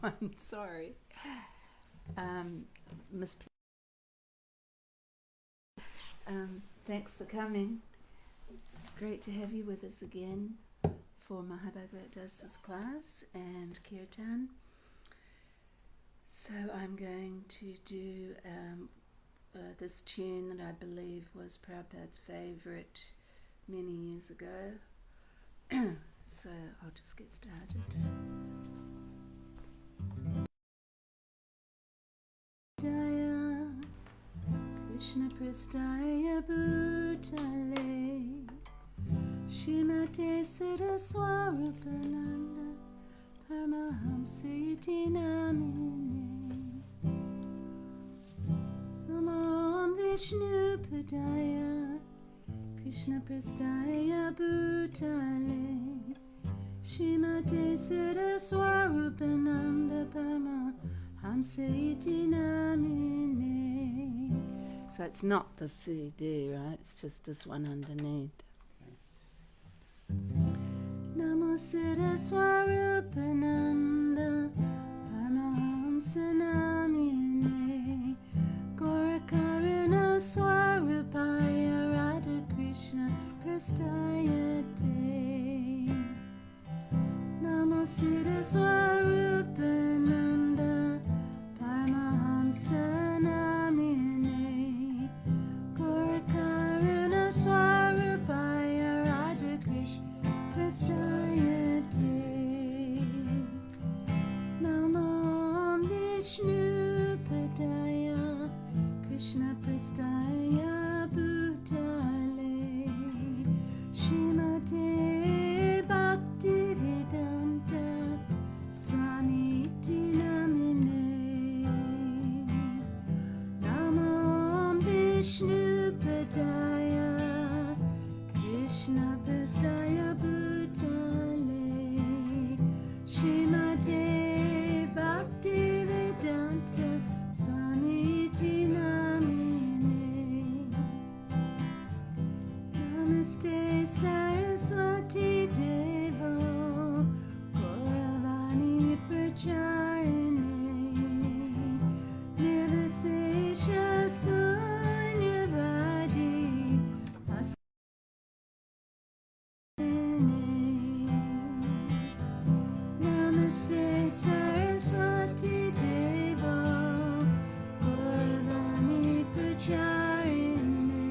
I'm sorry. Miss. Thanks for coming. Great to have you with us again for Bhagavad class and kirtan. So I'm going to do this tune that I believe was Prabhupada's favourite many years ago. So I'll just get started. Jaya Krishna Prastaya Bhutale Srimate Saraswarupananda Paramahamsiti Namine Namo Vishnu Padaya Krishna Prastaya Bhutale Srimate Saraswarupananda Paramahamsiti Namine. So it's not the CD, right? It's just this one underneath. Namo Saraswarupananda Paramahamsa Namine Gaurakaruna Swarupaya Radha Krishna Prastaya Te Namo Saraswarupananda Paramahamsa Namine Gaurakaruna Swarupaya Radha Krishna Prastaya Te Namo Vishnu Padaya Krishna Prastaya Bhutale Srimate Bhaktivedanta Swamiti Namine Namo Vishnu Padaya Krishna Prastaya Bhutale Srimate Bhaktivedanta Swamiti Namine Namaste Saraswati Devo Gauravani Pracharini Nirvisesha Sunyavadi Namaste Saraswati Devo Gauravani Pracharini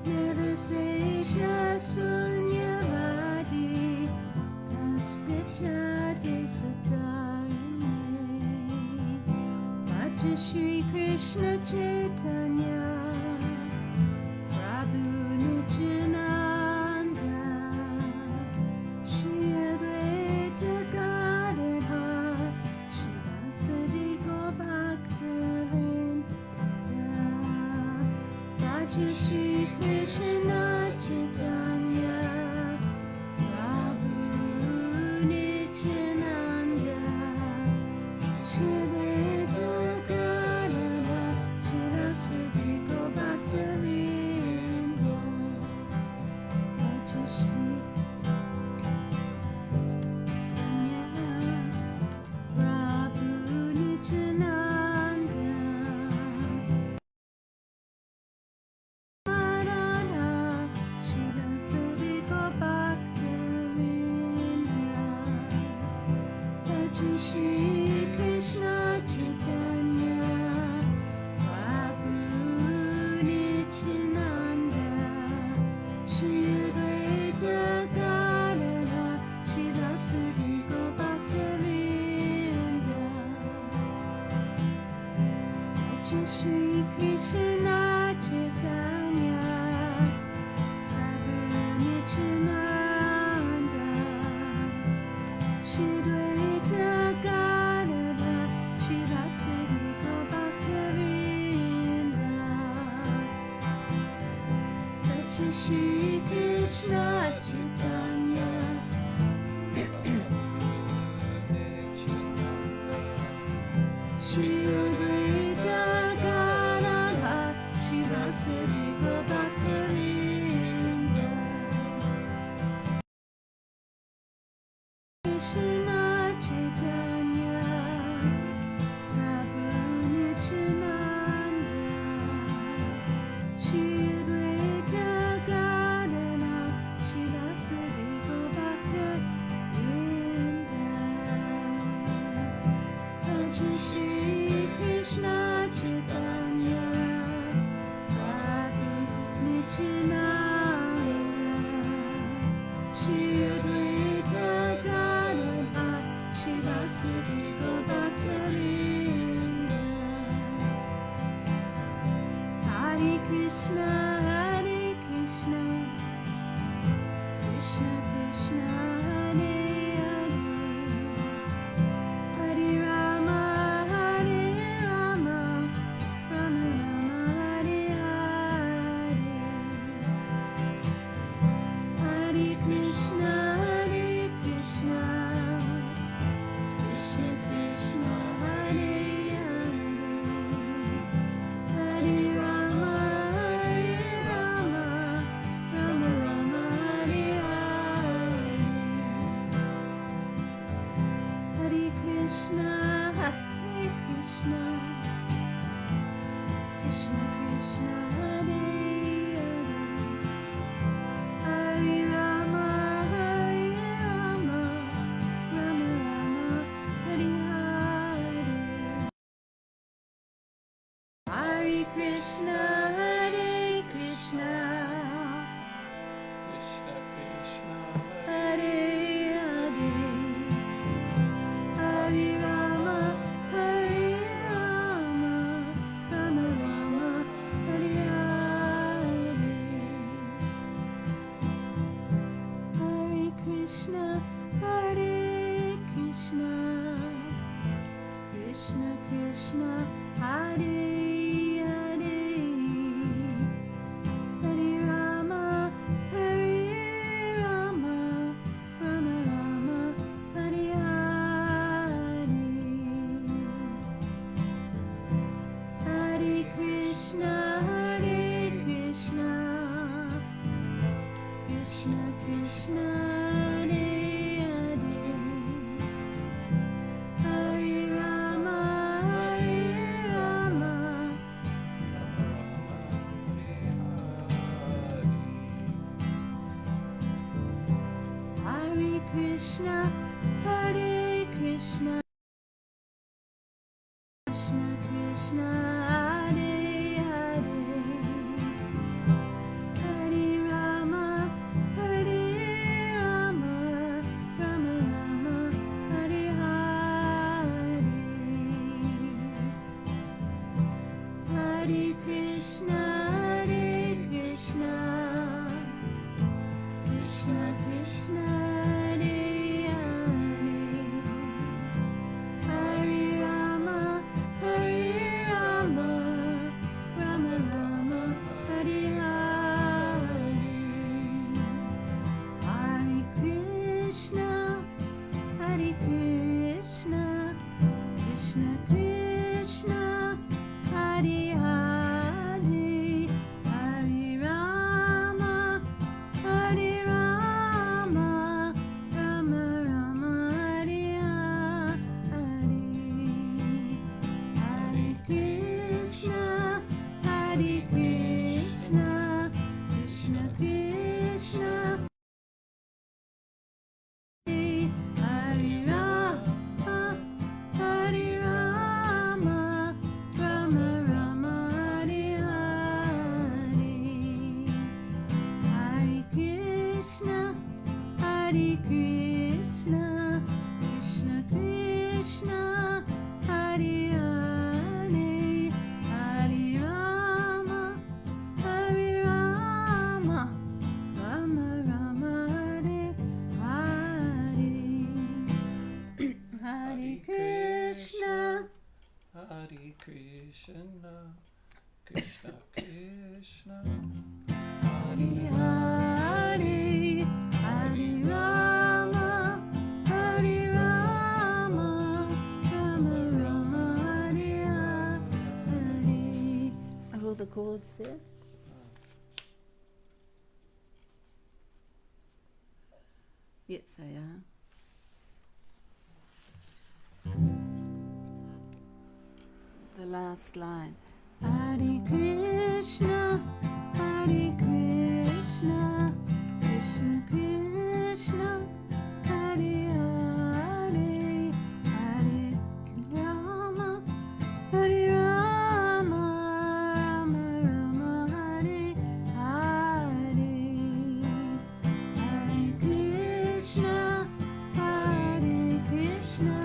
Nirvisesha Sunyavadi Kaskachati Satarini Vacha Shri Krishna Chaitanya Prabhu Nityananda Shri Advaita Gadadhar Shivasadi Gopaktarinda Vacha Shri Krishna Chaitanya Prabhu Nityananda Shri Advaita Gadadhar Shivasadi Gopaktarinda Vacha Shri Prabhu Nityananda Radha Shivasadi Gopaktarinda Vacha Shri Krishna Chaitanya Prabhu Nityananda Shri Advaita Gadadhar Shivasadi Gopaktarinda Vacha Shri Krishna Chaitanya Prabhu Nityananda Shri Advaita Gadadhar Sudhigo Bhattarinda. Hare Krishna, Hare Krishna, Krishna Krishna, Hare Hare, Hare Rama, Hare Rama, Rama Rama, Hare Hare, Hare Krishna, Hare Krishna, Krishna Krishna, Hare Hare, Hare Rama, Hare Rama, Rama Rama, Hare Hare, Hare Krishna, Hare Krishna, Krishna Krishna, Hare Hare, Hare Rama, Hare Rama, Rama Rama, Hare Hare, Hare Krishna, Hare Krishna, Krishna Krishna Hare Hare, Hare Rama, Hare Rama, Rama Rama, Hare Hare, Hare Krishna, Hare Krishna, Krishna Krishna, Hare Hare, Hare Rama, Hare Rama, Rama Rama, Hare Hare, Hare Krishna, Hare Krishna, Krishna Krishna, Hare Hare, Hare Rama, Hare Rama, Hare Krishna, Hare Krishna, Krishna Krishna, Hare Hare, Hare Rama, Hare Rama, Rama Rama, Hare Hare, Hare Krishna, Hare Krishna, Krishna Krishna, Hare Hare, Hare Rama, Hare Rama, Rama Rama, Hare Hare, Hare Krishna, Hare Krishna, Krishna Krishna, Hare Hare, Hare Rama, Hare Rama, Rama Rama, Hare Hare, Hare Krishna, Hare Krishna, Krishna Krishna, Hare Rama, Hare Rama, Rama Rama, Hare Hare, Hare Krishna, Hare Krishna, Krishna Krishna, Hare Hare, Hare Rama, Hare Rama, Rama Rama, Hare Hare, Hare Krishna, Hare Krishna Krishna Krishna Hare Hare, Hare Rama, Hare Rama, Rama Rama, Hare Hare. Are all the chords there? Yes, they are. The last line. Hare Krishna, Hare Krishna, Krishna Krishna, Hare Hare, Hare Rama, Hare Rama, Rama Rama, Hare Hare, Hare Krishna, Hare Krishna,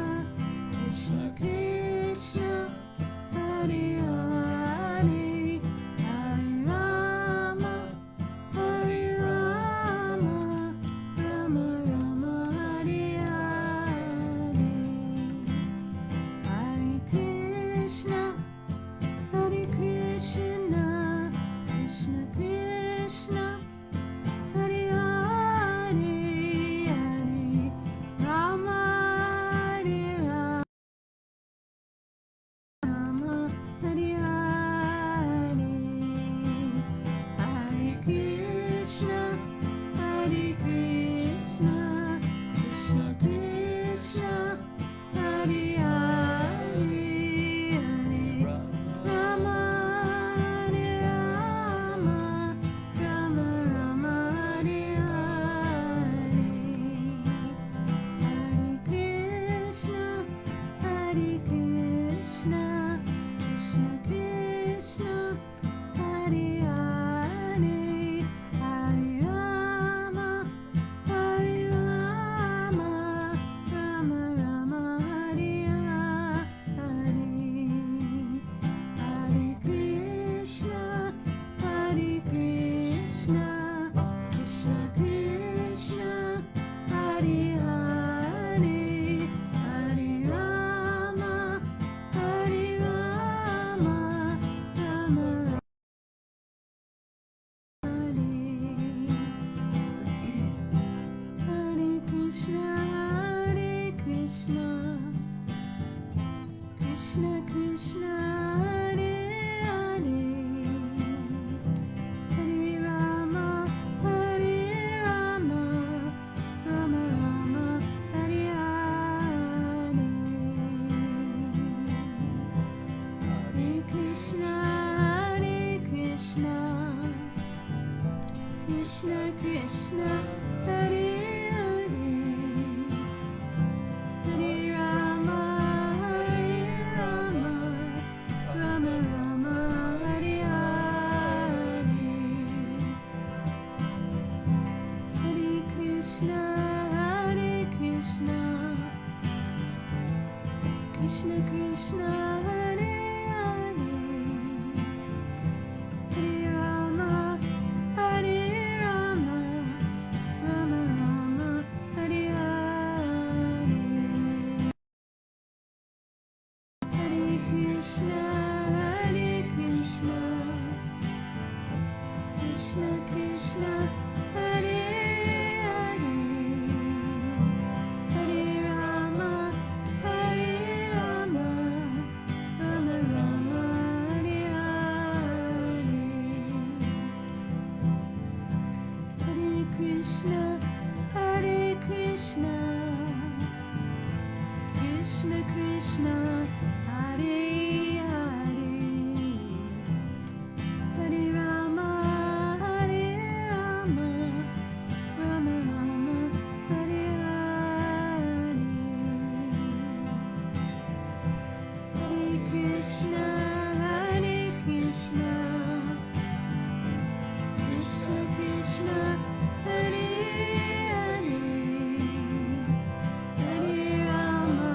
Krishna Krishna Hare Hare, Hare Rama Hare Rama, Rama Rama Hare Hare, Hare Krishna Krishna Krishna Hare Hare, Hare Rama Hare Rama, Rama Rama Hare Hare, Hare Krishna Krishna Krishna Hare Hare, Hare Rama Hare Rama, Rama Rama Hare Hare, Hare Krishna Krishna Krishna Hare Hare, Hare Rama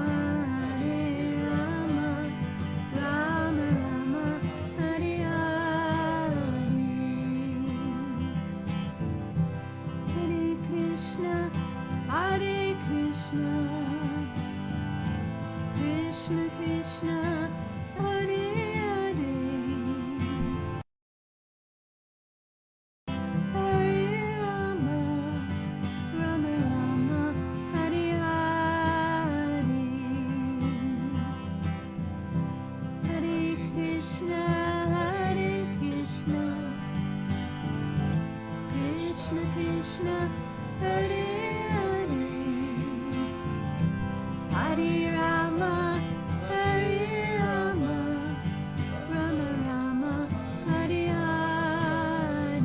Hare Rama, Rama Rama Hare Hare, Hare Krishna Krishna Krishna Hare Hare, Hare Rama Rama Rama Hare Hare, Hare Krishna Krishna Hare Hare, Hare Rama Hare Rama, Rama Rama Hare Hare,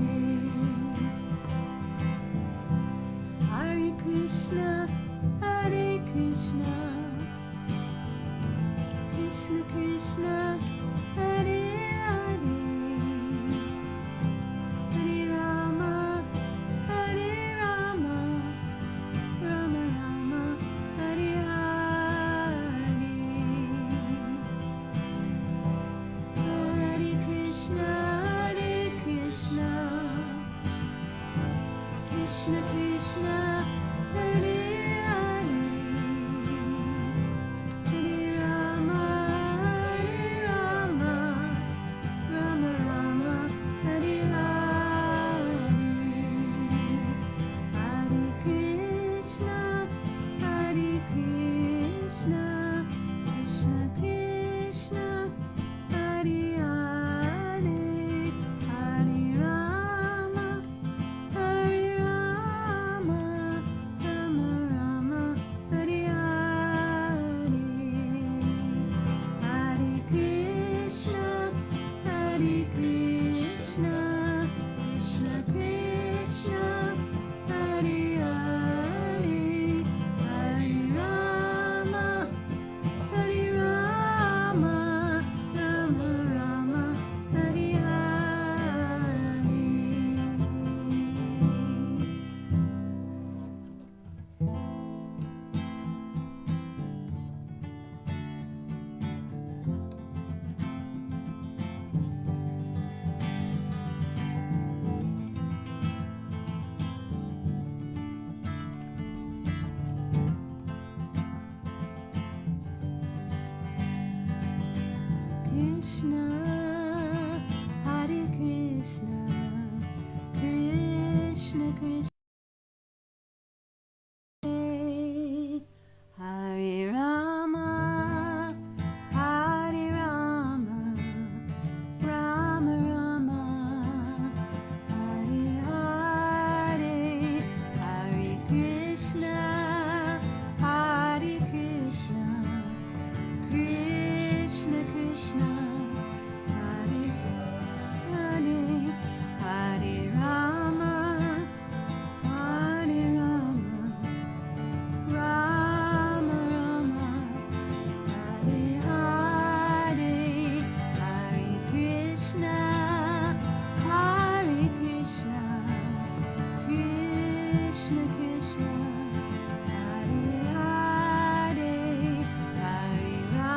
Hare Krishna Krishna Krishna Hare Hare, Hare Rama Hare Rama, Rama Rama Hare Hare, Hare Krishna Krishna Krishna Hare Hare, Hare Rama Hare Rama, Rama Rama Hare Hare, Hare Krishna Krishna Krishna Hare Hare, Hare Rama Hare Rama, Rama Rama Hare Hare, Hare Krishna Krishna Krishna Hare Hare, Hare Rama Hare Rama, Rama Rama Hare Hare. Krishna Hare Krishna Krishna Hare Rama Hare Rama, Rama Rama Hare Hare, Hare Krishna Krishna Krishna Hare Hare, Hare Rama Hare Rama, Rama Rama Hare Hare, Hare Krishna Krishna Krishna Hare Hare, Hare Rama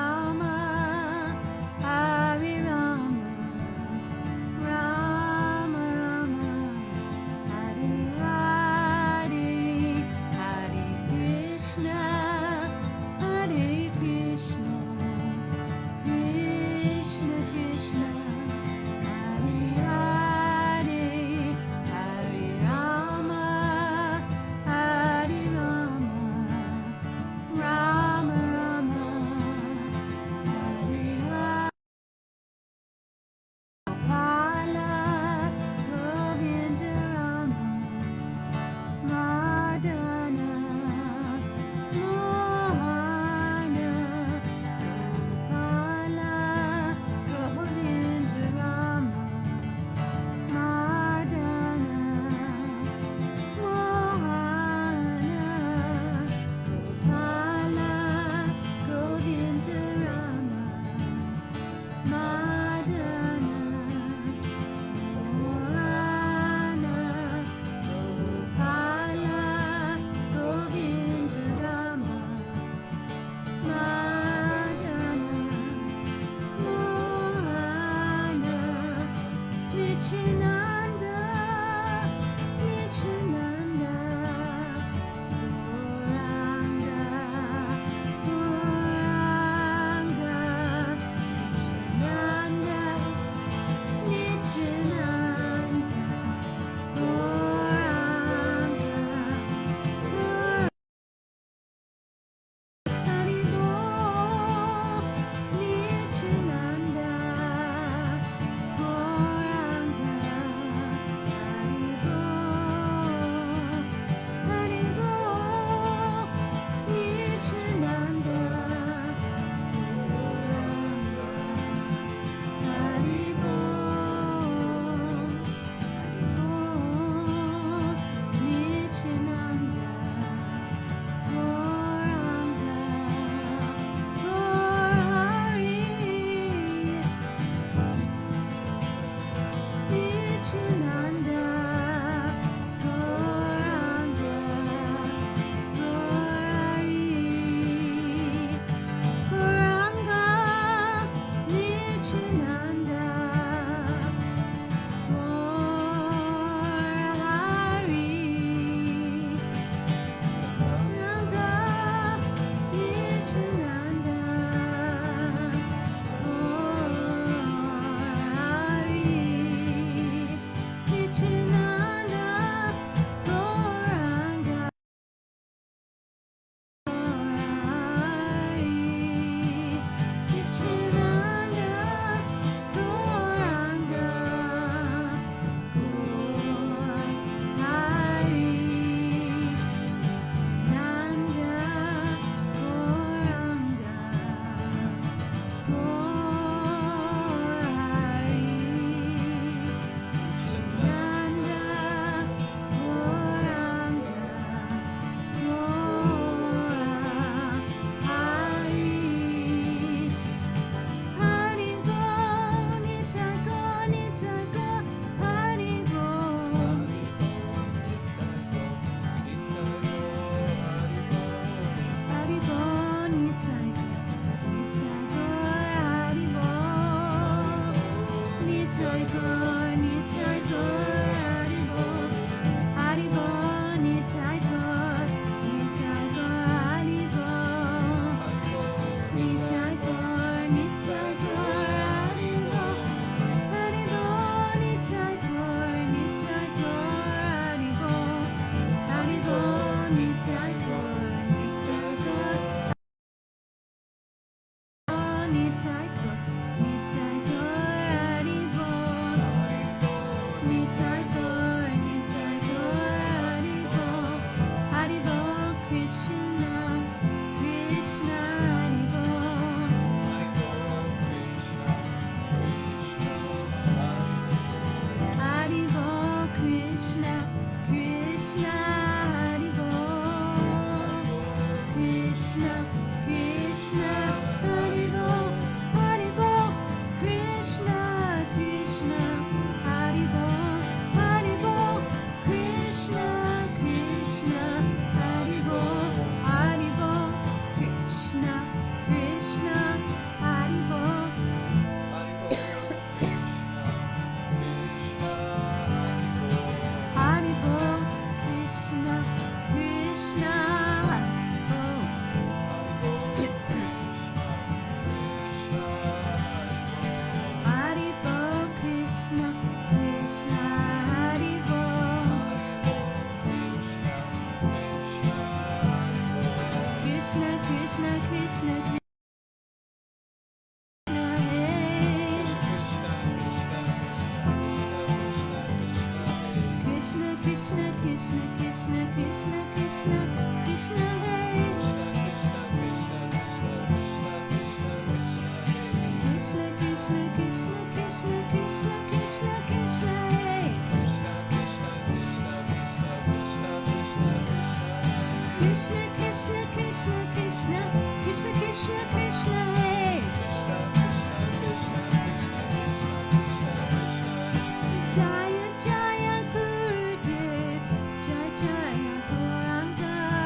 Jaya Jaya Gurudev, Jaya Jaya Gauranga.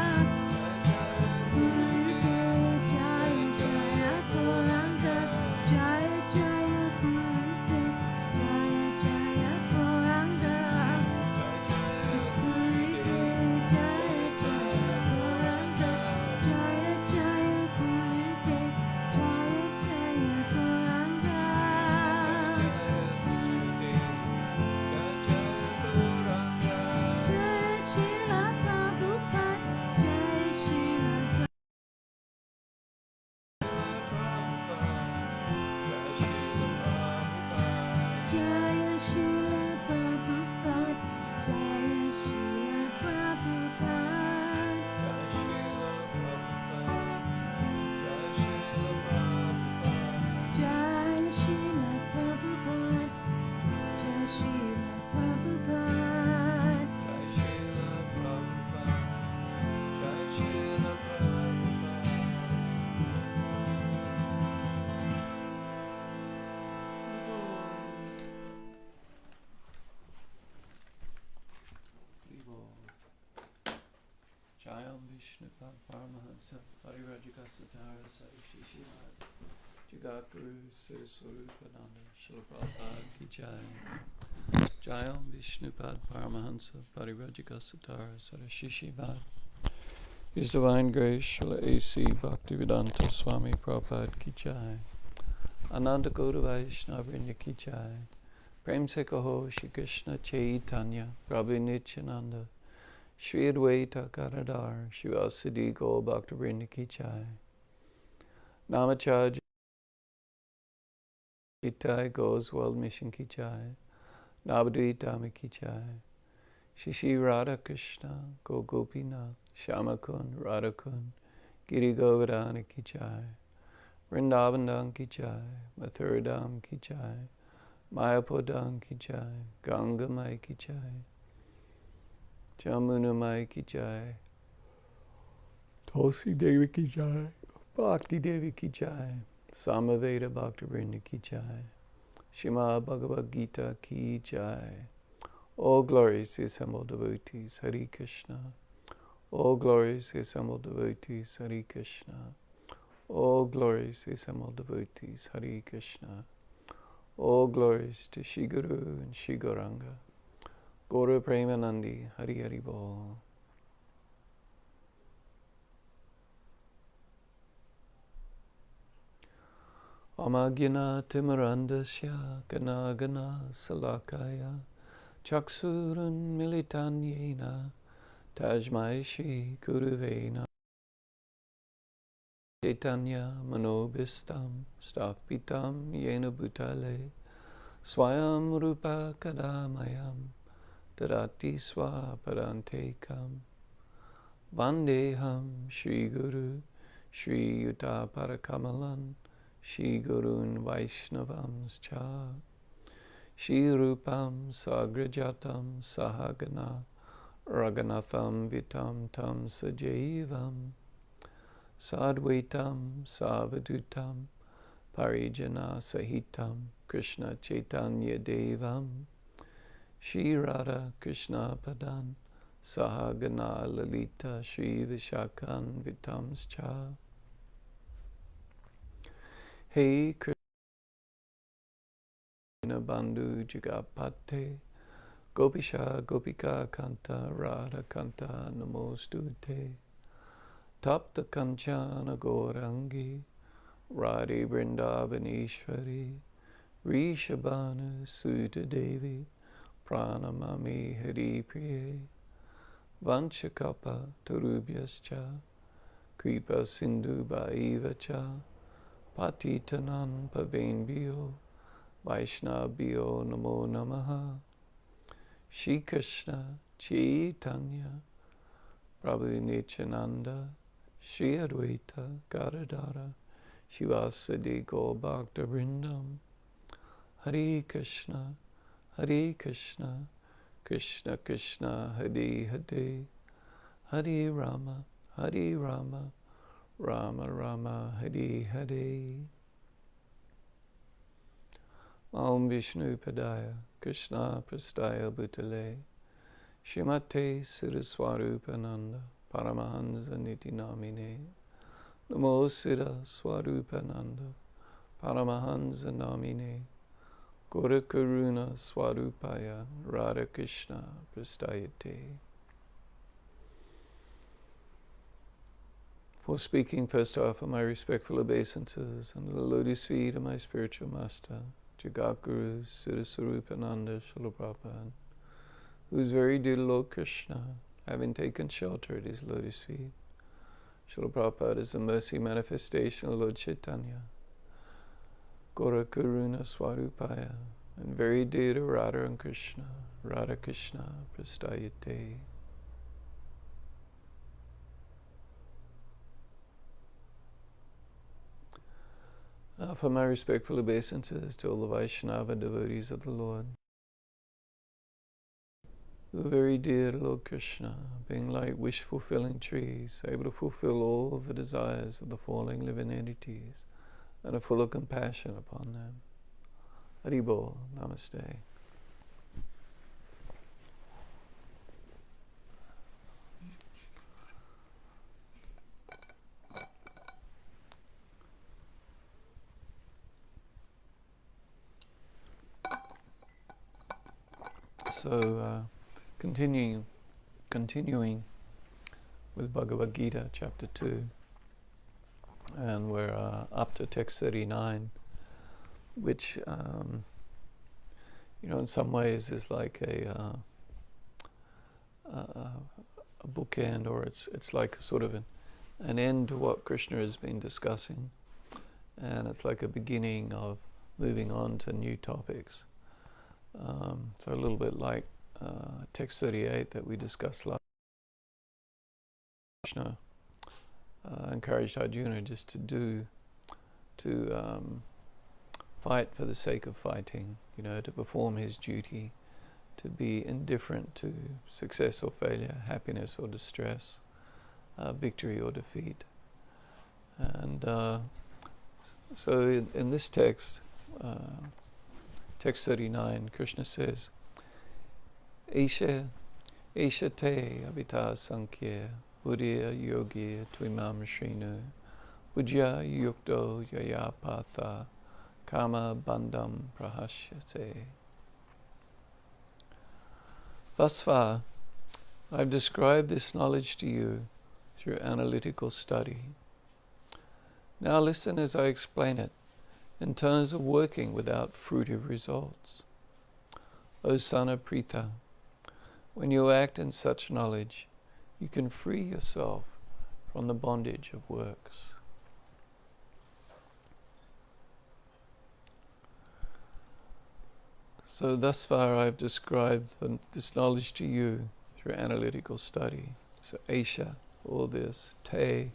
Vishnupad Paramahansa Parivrajikasatara Sai Shishimad Jagakuru Siriswarupananda Srila Prabhupada Ki Jai. Jayam Vishnupad Paramahansa Parivrajikasatara Sai Shishimad. His Divine Grace Srila A.C. Bhaktivedanta Swami Prabhupada Ki Jai. Ananda Gauda Vaishnavrinya Ki Jai. Prem Se Kaho Shri Krishna Chaitanya Prabhu Nityananda Shri Advaita Gadadhar Shivasadi Gaur Bhaktivinoda Ki Jai. Namacharya Itai Goes World Mission Ki Jai. Navadvita Dhamma Ki Jai. Shri Radha Krishna Go Gopinath Shamakun Radhakun Giri Govardhana Ki Jai. Vrindavan Ki Jai. Mathuradam Ki Jai. Mayapur Ki Jai. Ganga Mai Ki Jai. Jamuna Mai Ki Jai. Tulsi Devi Ki Jai. Bhakti Devi Ki Jai. Samaveda Bhaktivinoda Ki Jai. Shrimad Bhagavad Gita Ki Jai. All glories to assembled devotees, Hare Krishna. All glories to assembled devotees, Hare Krishna. All glories to assembled devotees, Hare Krishna. All glories to Shri Guru and Shri Gauranga. Guru Premanandi, Hari Hari Bol. Amagina Timarandasya Gana Gana Salakaya Chaksurun Militanyena Tajmai Shri Guruvena Chaitanya Manobhistam Stathpitam Yena Bhutale Swayam Rupa Kadamayam Tadati Swa Padantekam Vandeham Shri Guru Shri Yuta Parakamalan Shri Gurun Vaishnavams Cha Shri Rupam Sagrajatam Sahagana Raghunatham Vitam Tam Sajeevam Sadvaitam Savadutam Parijana Sahitam Krishna Chaitanya Devam Shri Radha Krishna Padan Sahagana Lalita Shri Vishakan Vitams Cha. Hey Krishna Bandhu Jagapate Gopisha Gopika Kanta Radha Kanta Namostute Tapta Kanchana Gaurangi Radhe Vrindavaneshwari Rishabhanu Sutta Devi Pranamami Hari Priye Vanchakapa Tarubhyascha Kripa Sindhu Bhaivacha Patitanam Pavenbhyo Vaishnavbhyo Namo Namaha. Shri Krishna Chaitanya Prabhu Nityananda Shri Advaita Gadadhara Shivasadi Gaur Bhaktavrindam. Hare Krishna Hare Krishna Krishna Krishna Hare Hare Hare Rama Hare Rama Rama Rama Hare Hare. Om Vishnu Padaya Krishna Prastaya Bhutale Shrimate Swarupananda Paramahansa Niti Namine Namo Siddha Swarupananda Paramahansa Namine Guru Karuna Swarupaya Radha Krishna Prastayate. For speaking, first I offer my respectful obeisances under the lotus feet of my spiritual master, Jagatguru Siddhasarupananda Srila Prabhupada, whose very dear Lord Krishna, having taken shelter at his lotus feet, Srila Prabhupada is the mercy manifestation of Lord Chaitanya, Gaura Karuna Swarupaya, and very dear to Radha and Krishna, Radha Krishna Prastayate. For my respectful obeisances to all the Vaishnava devotees of the Lord, who are very dear to Lord Krishna, being like wish-fulfilling trees, able to fulfill all the desires of the falling living entities, and are full of compassion upon them. Haribol, Namaste. So continuing with Bhagavad Gita, chapter 2, and we're up to text 39, which, in some ways is like a bookend, or it's like sort of an end to what Krishna has been discussing, and it's like a beginning of moving on to new topics. So a little bit like text 38 that we discussed last. Krishna encouraged Arjuna just to fight for the sake of fighting, to perform his duty, to be indifferent to success or failure, happiness or distress, victory or defeat. And so in this text, text 39, Krishna says, Esha te abhita sankhya buddhya yogi tvimam shrinu bujya yukto yaya patha kama bandham prahashyate. Thus far, I've described this knowledge to you through analytical study. Now listen as I explain it in terms of working without fruitive results. O son of Pritha, when you act in such knowledge, you can free yourself from the bondage of works. So thus far I've described this knowledge to you through analytical study. So Esha, all this, Te,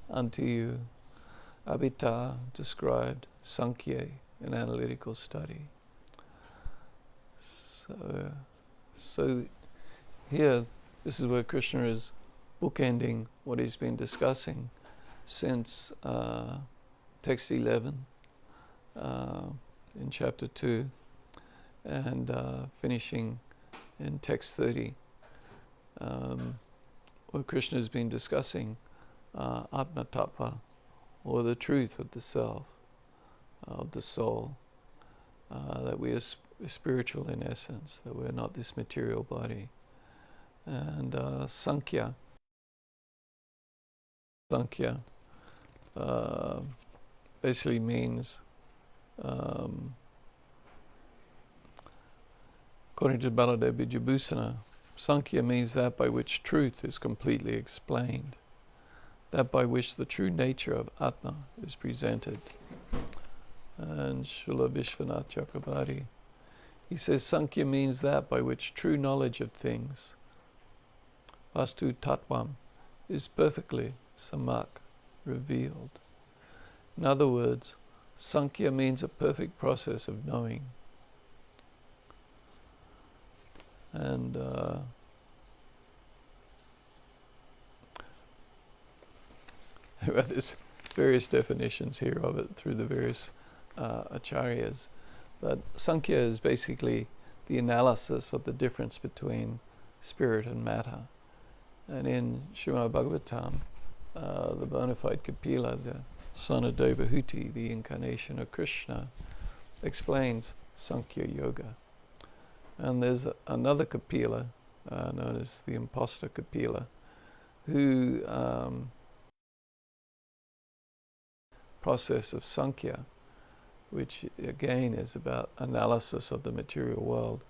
unto you, Abhita, described, Sankhya, in analytical study. So here, this is where Krishna is bookending what he's been discussing since text 11 in chapter 2 and finishing in text 30, where Krishna has been discussing Atma Tattva, or the truth of the self, of the soul, that we are spiritual in essence, that we're not this material body. And Sankhya basically means, according to Baladev Vijayabhusana, Sankhya means that by which truth is completely explained, that by which the true nature of Atma is presented. And Srila Vishwanath Chakrabarti, he says Sankhya means that by which true knowledge of things, Vastu Tattvam, is perfectly samak, revealed. In other words, Sankhya means a perfect process of knowing. And there's various definitions here of it through the various acharyas. But Sankhya is basically the analysis of the difference between spirit and matter. And in Srimad Bhagavatam, the bona fide Kapila, the son of Devahuti, the incarnation of Krishna, explains Sankhya Yoga. And there's another Kapila, known as the impostor Kapila, who process of Sankhya, which again is about analysis of the material world,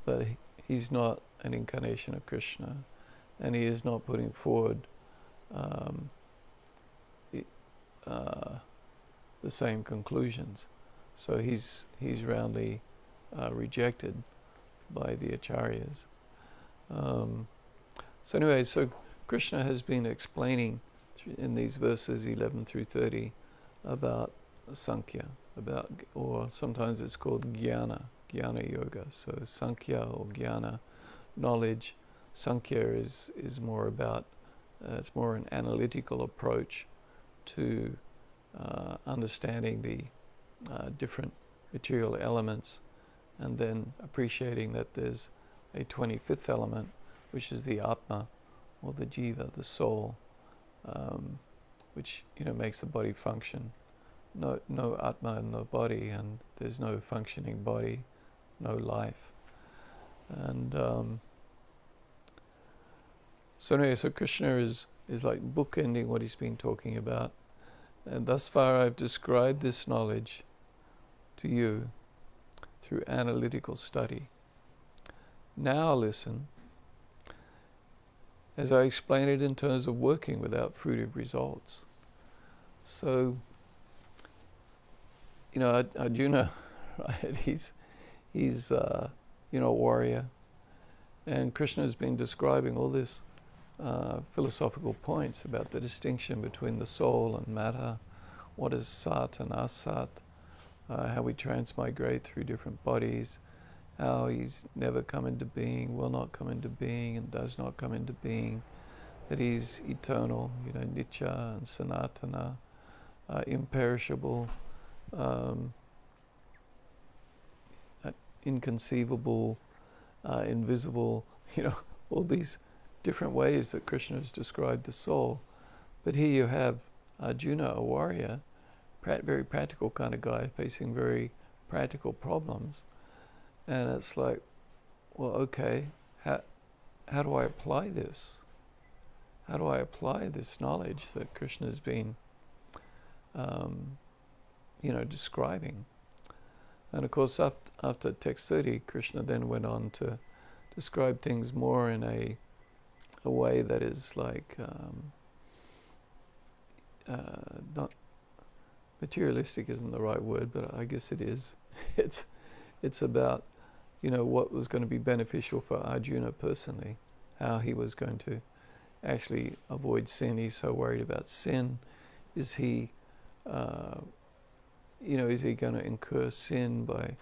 but he's not an incarnation of Krishna, and he is not putting forward the same conclusions. So he's roundly rejected by the acharyas. So anyway, so Krishna has been explaining in these verses 11 through 30 about Sankhya, or sometimes it's called Jnana Yoga. So Sankhya or Jnana, knowledge. Sankhya is more about, it's more an analytical approach to understanding the different material elements, and then appreciating that there's a 25th element, which is the Atma, or the Jiva, the soul, which makes the body function. No Atma in the body, and there's no functioning body, no life. And so anyway, so Krishna is like bookending what he's been talking about. And thus far I've described this knowledge to you through analytical study. Now listen as I explain it in terms of working without fruitive results. So, Arjuna, right? He's a warrior, and Krishna has been describing all this philosophical points about the distinction between the soul and matter, what is sat and asat, how we transmigrate through different bodies, how he's never come into being, will not come into being, and does not come into being, that he's eternal, nitya and sanatana, imperishable, inconceivable, invisible, all these different ways that Krishna has described the soul. But here you have Arjuna, a warrior, very practical kind of guy, facing very practical problems. And it's like, well, okay, how do I apply this? How do I apply this knowledge that Krishna has been, describing? And of course, after text 30, Krishna then went on to describe things more in a way that is like not materialistic isn't the right word, but I guess it is. It's about what was going to be beneficial for Arjuna personally, how he was going to actually avoid sin. He's so worried about sin. Is he is he going to incur sin by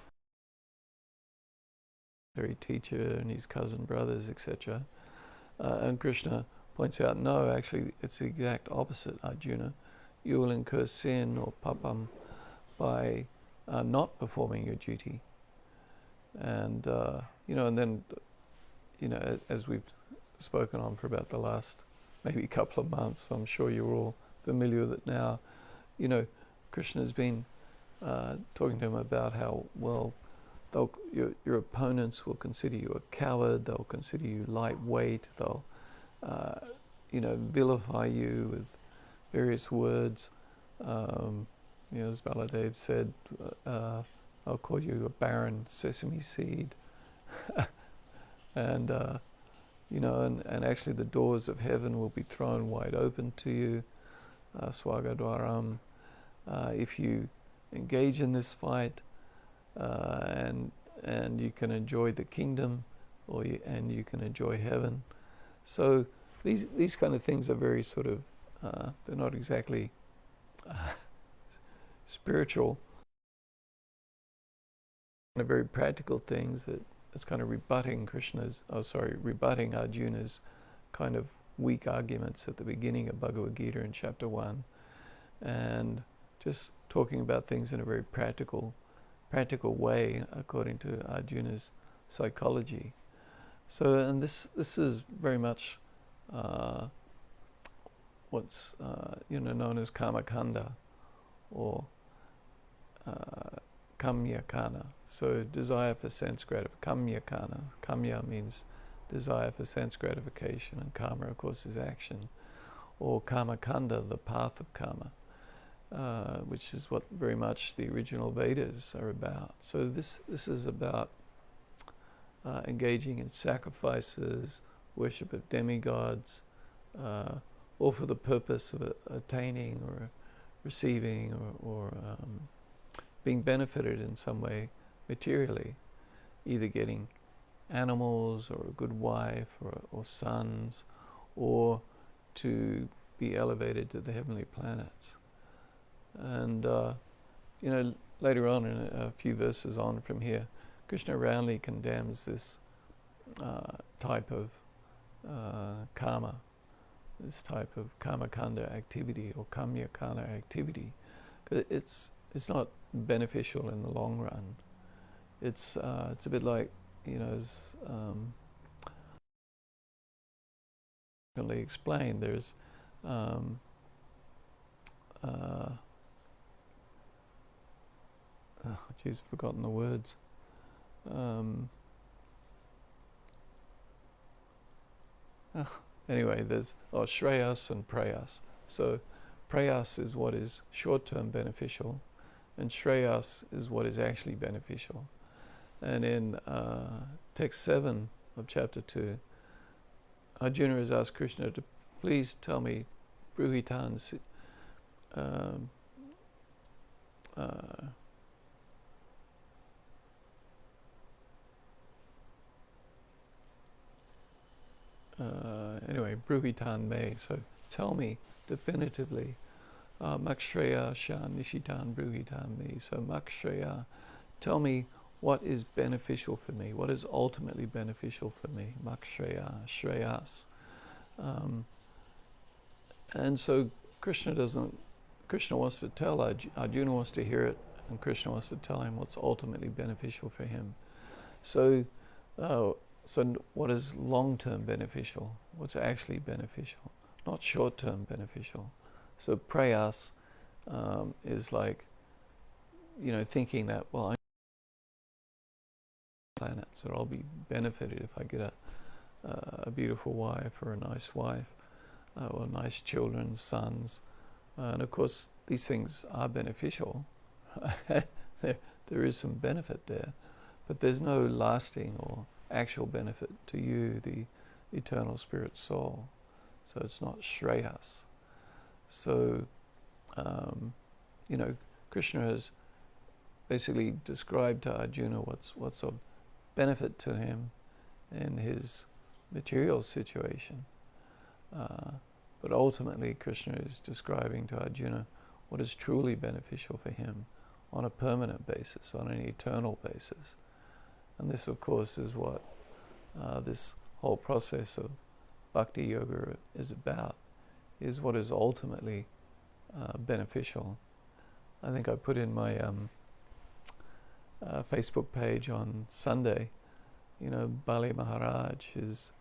very teacher and his cousin brothers, etc.? And Krishna points out, no, actually it's the exact opposite, Arjuna. You will incur sin or papam by not performing your duty. And, and then, as we've spoken on for about the last maybe couple of months, I'm sure you're all familiar with it now, Krishna's been talking to him about how, well, your opponents will consider you a coward, they'll consider you lightweight, they'll, vilify you with various words. As Baladev said, I'll call you a barren sesame seed. And, and actually the doors of heaven will be thrown wide open to you, swagadwaram, if you engage in this fight, and you can enjoy the kingdom, and you can enjoy heaven. So these kind of things are very sort of, they're not exactly spiritual, kind of very practical things that's kind of rebutting rebutting Arjuna's kind of weak arguments at the beginning of Bhagavad Gita in chapter 1, and just talking about things in a very practical way according to Arjuna's psychology. So, and this is very much what's known as Kamakanda, or Kamyakana. So desire for sense gratification. Kamyakana. Kamya means desire for sense gratification, and karma, of course, is action. Or Kamakanda, the path of karma, which is what very much the original Vedas are about. So this is about engaging in sacrifices, worship of demigods, all for the purpose of attaining or receiving or being benefited in some way materially, either getting animals or a good wife or sons, or to be elevated to the heavenly planets. And later on, in a few verses on from here, Krishna roundly condemns this type of karma, this type of kamakanda activity or kamyakana activity. It's not beneficial in the long run. It's a bit like, as explained, there's I've forgotten the words. Anyway, there's Shreyas and Prayas. So Prayas is what is short-term beneficial, and Shreyas is what is actually beneficial. And in text 7 of chapter 2, Arjuna has asked Krishna to please tell me Bruhitan anyway, Bruhitan me. So tell me definitively, Makshreya Shan Nishitan Bruhitan me. So Makshreya, tell me what is beneficial for me, what is ultimately beneficial for me. Makshreya, Shreyas. And so Krishna wants to tell Arjuna wants to hear it, and Krishna wants to tell him what's ultimately beneficial for him. So what is long-term beneficial? What's actually beneficial? Not short-term beneficial. So prayas is like, thinking that, well, I'm on the planet, so I'll be benefited if I get a beautiful wife or a nice wife, or nice children, sons. And of course, these things are beneficial. There is some benefit there, but there's no lasting or actual benefit to you, the eternal spirit soul. So it's not Shreyas. So, Krishna has basically described to Arjuna what's of benefit to him in his material situation. But ultimately, Krishna is describing to Arjuna what is truly beneficial for him on a permanent basis, on an eternal basis. And this, of course, is what this whole process of bhakti yoga is about, is what is ultimately beneficial. I think I put in my Facebook page on Sunday, Bali Maharaj is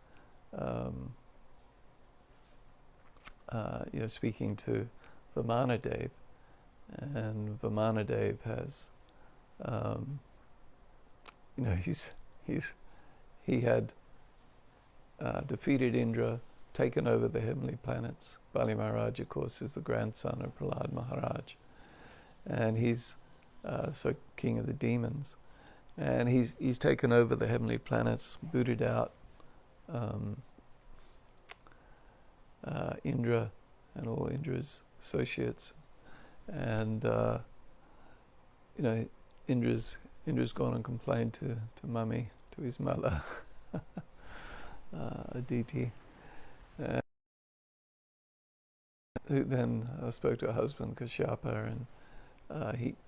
speaking to Vamanadev, and Vamanadev has, he had defeated Indra, taken over the heavenly planets. Bali Maharaj, of course, is the grandson of Prahlad Maharaj, and he's king of the demons, and he's taken over the heavenly planets, booted out Indra and all Indra's associates, and Indra's gone and complained to Mummy, to his mother, Aditi, who then spoke to her husband Kashyapa, and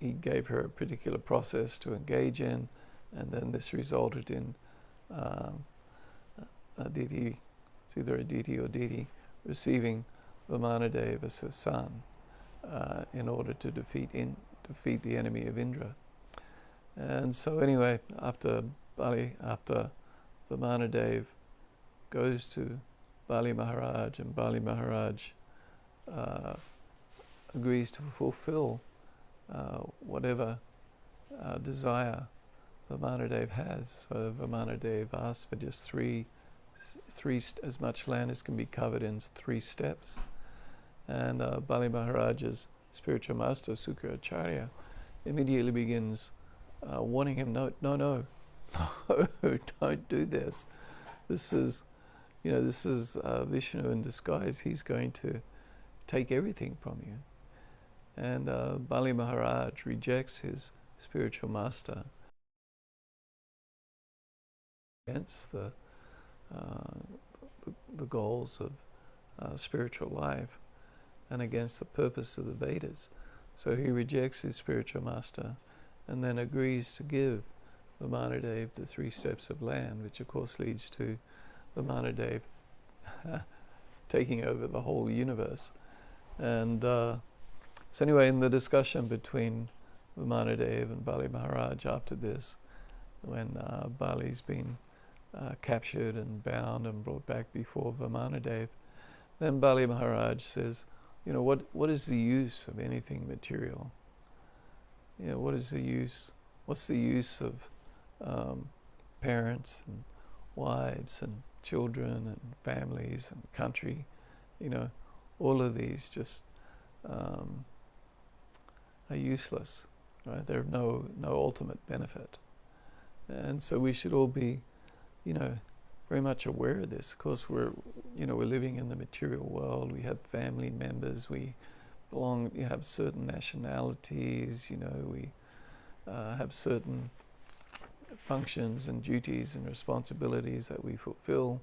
he gave her a particular process to engage in, and then this resulted in Aditi, it's either Aditi or Diti, receiving Vamanadev as her son in order to defeat the enemy of Indra. And so anyway, after Vamanadev goes to Bali Maharaj, and Bali Maharaj agrees to fulfill whatever desire Vamanadev has. So Vamanadev asks for just three as much land as can be covered in 3 steps. And Bali Maharaj's spiritual master, Sukracharya, immediately begins warning him, no, don't do this. This is Vishnu in disguise. He's going to take everything from you. And Bali Maharaj rejects his spiritual master against the goals of spiritual life and against the purpose of the Vedas. So he rejects his spiritual master and then agrees to give Vamanadev the 3 steps of land, which of course leads to Vamanadev taking over the whole universe. And so anyway, in the discussion between Vamanadev and Bali Maharaj after this, when Bali's been captured and bound and brought back before Vamanadev, then Bali Maharaj says, what is the use of anything material? What is the use? What's the use of parents and wives and children and families and country, all of these just are useless, right? They're of no ultimate benefit. And so we should all be, very much aware of this. Of course, we're living in the material world. We have family members. We have certain nationalities. We have certain functions and duties and responsibilities that we fulfill,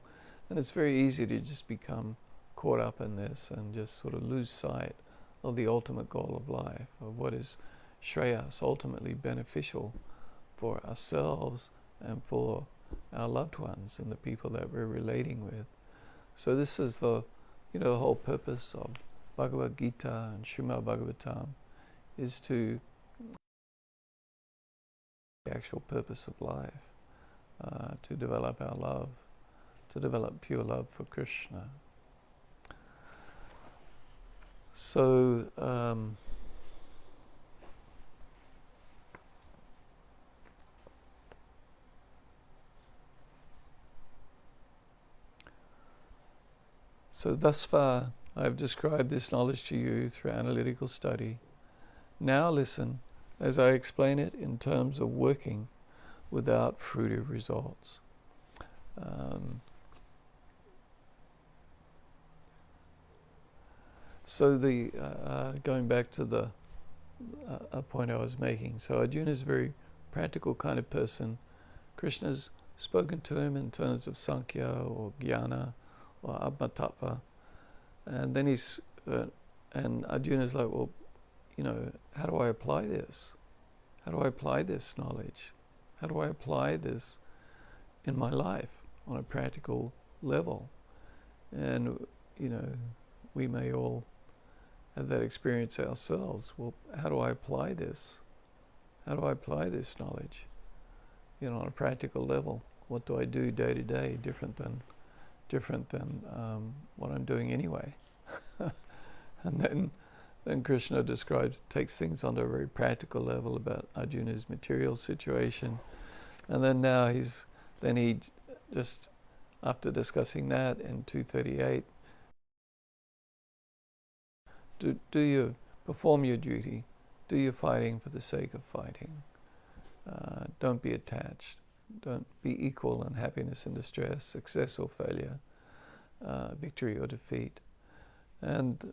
and it's very easy to just become caught up in this and just sort of lose sight of the ultimate goal of life, of what is shreyas, ultimately beneficial for ourselves and for our loved ones and the people that we're relating with. So this is the whole purpose of Bhagavad Gita and Srimad Bhagavatam, is to the actual purpose of life, to develop our love, to develop pure love for Krishna. So thus far I've described this knowledge to you through analytical study. Now listen as I explain it in terms of working without fruitive results. So going back to the a point I was making. So Arjuna is a very practical kind of person. Krishna's spoken to him in terms of Sankhya or Jnana or Atma-tattva, and then and Arjuna's like, well, how do I apply this? How do I apply this knowledge? How do I apply this in my life on a practical level? And we may all have that experience ourselves. Well, how do I apply this? How do I apply this knowledge, on a practical level? What do I do day to day different than what I'm doing anyway? And then Krishna takes things onto a very practical level about Arjuna's material situation, and then now he just, after discussing that in 238, do you perform your duty, do your fighting for the sake of fighting. Don't be attached. Don't be equal in happiness and distress, success or failure, victory or defeat. And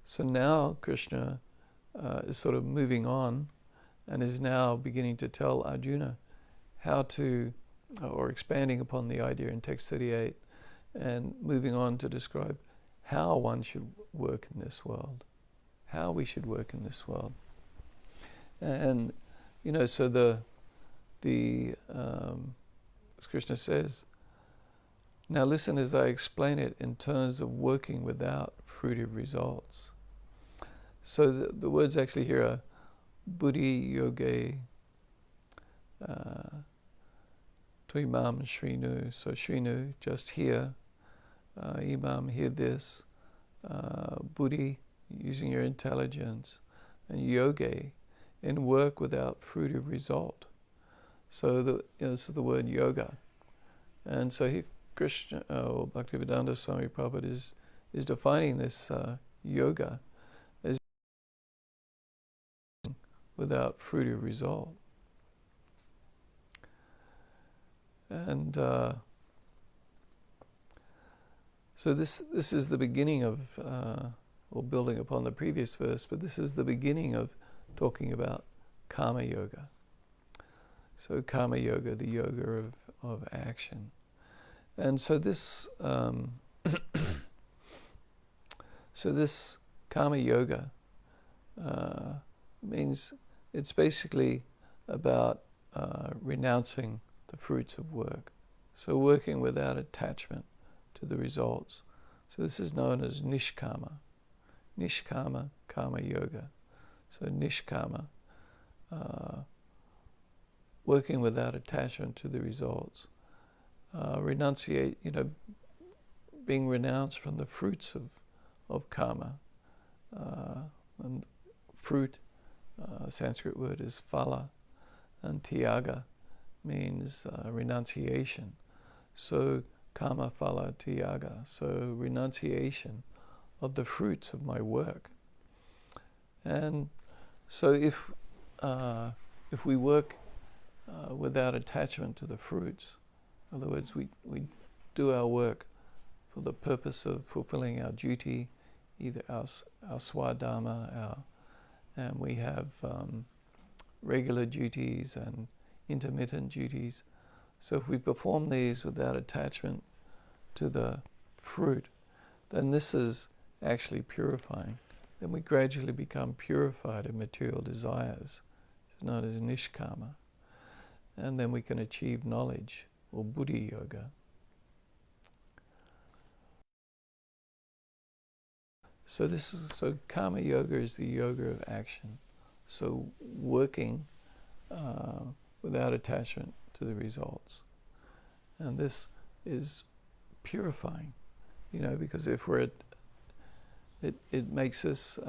so now Krishna is sort of moving on and is now beginning to tell Arjuna how to, or expanding upon the idea in text 38, and moving on to describe how one should work in this world, how we should work in this world. And, so as Krishna says, now listen as I explain it in terms of working without fruitive results. So the words actually here are buddhi yoge tuimam shrinu. So shrinu, just hear. Imam, hear this. Buddhi, using your intelligence. And yoge, in work without fruitive result. So this is the word yoga. And so here Krishna, or Bhaktivedanta Swami Prabhupada is defining this yoga as without fruitive result. And so this is the beginning of, or building upon the previous verse, but this is the beginning of talking about karma yoga. So karma yoga, the yoga of action. And so this this karma yoga means it's basically about renouncing the fruits of work. So working without attachment to the results. So this is known as nishkama. Nishkama karma yoga. So nishkama, working without attachment to the results. Renunciate, being renounced from the fruits of karma. And fruit, Sanskrit word is phala, and tyaga means renunciation. So kama phala tyaga, so renunciation of the fruits of my work. And so if we work without attachment to the fruits, in other words, we do our work for the purpose of fulfilling our duty, either our swadharma, and we have regular duties and intermittent duties. So if we perform these without attachment to the fruit, then this is actually purifying. Then we gradually become purified of material desires. It's known as nishkama. And then we can achieve knowledge, or buddhi yoga. So karma yoga is the yoga of action. So working without attachment to the results. And this is purifying, because if we're it makes us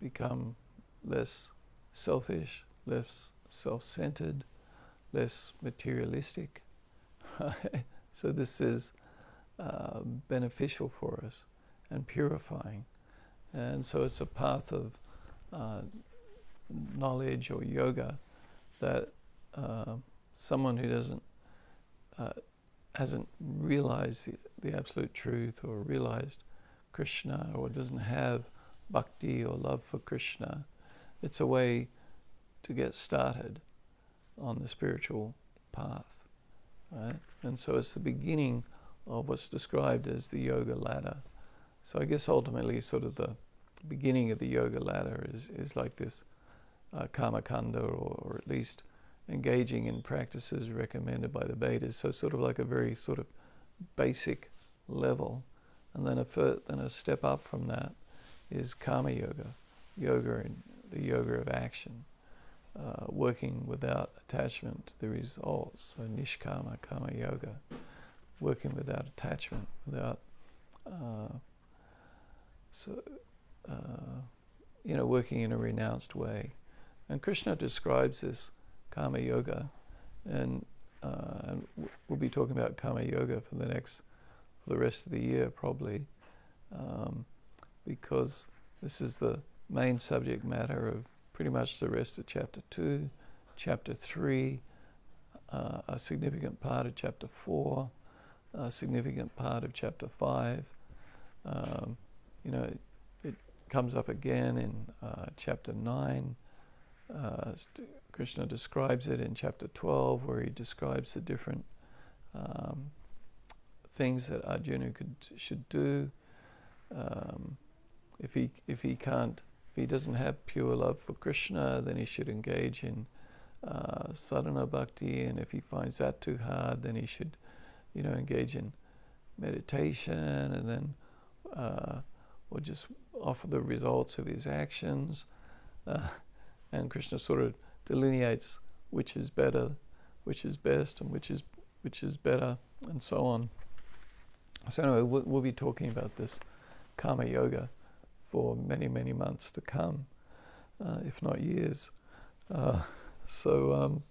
become less selfish, less self-centered, less materialistic. So this is beneficial for us and purifying. And so it's a path of knowledge or yoga that someone who hasn't realized the absolute truth or realized Krishna or doesn't have bhakti or love for Krishna, it's a way to get started on the spiritual path, right? And so it's the beginning of what's described as the yoga ladder. So I guess ultimately sort of the beginning of the yoga ladder is like this karma kanda, or at least engaging in practices recommended by the Vedas. So sort of like a very sort of basic level. And then a step up from that is karma yoga, the yoga of action, working without attachment to the results. So nishkama karma yoga, working without attachment, without working in a renounced way. And Krishna describes this karma yoga, and we'll be talking about karma yoga for the rest of the year probably, because this is the main subject matter of pretty much the rest of chapter 2, chapter 3, a significant part of chapter 4, a significant part of chapter 5. It comes up again in chapter 9. Krishna describes it in chapter 12, where he describes the different things that Arjuna should do. If he doesn't have pure love for Krishna, then he should engage in sadhana bhakti, and if he finds that too hard, then he should, engage in meditation, and then or just offer the results of his actions. And Krishna sort of delineates which is better, which is best, and which is better, and so on. So anyway, we'll be talking about this karma yoga for many, many months to come, if not years. So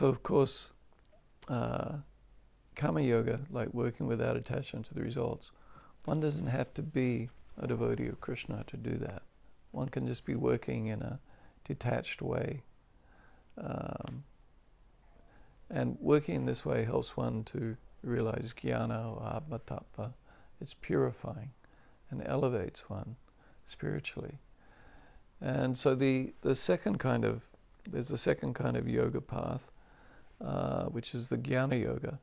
of course, karma yoga, like working without attachment to the results, one doesn't have to be a devotee of Krishna to do that. One can just be working in a detached way. And working in this way helps one to realize jnana or atma tattva. It's purifying and elevates one spiritually. And so there's a second kind of yoga path, which is the jnana yoga.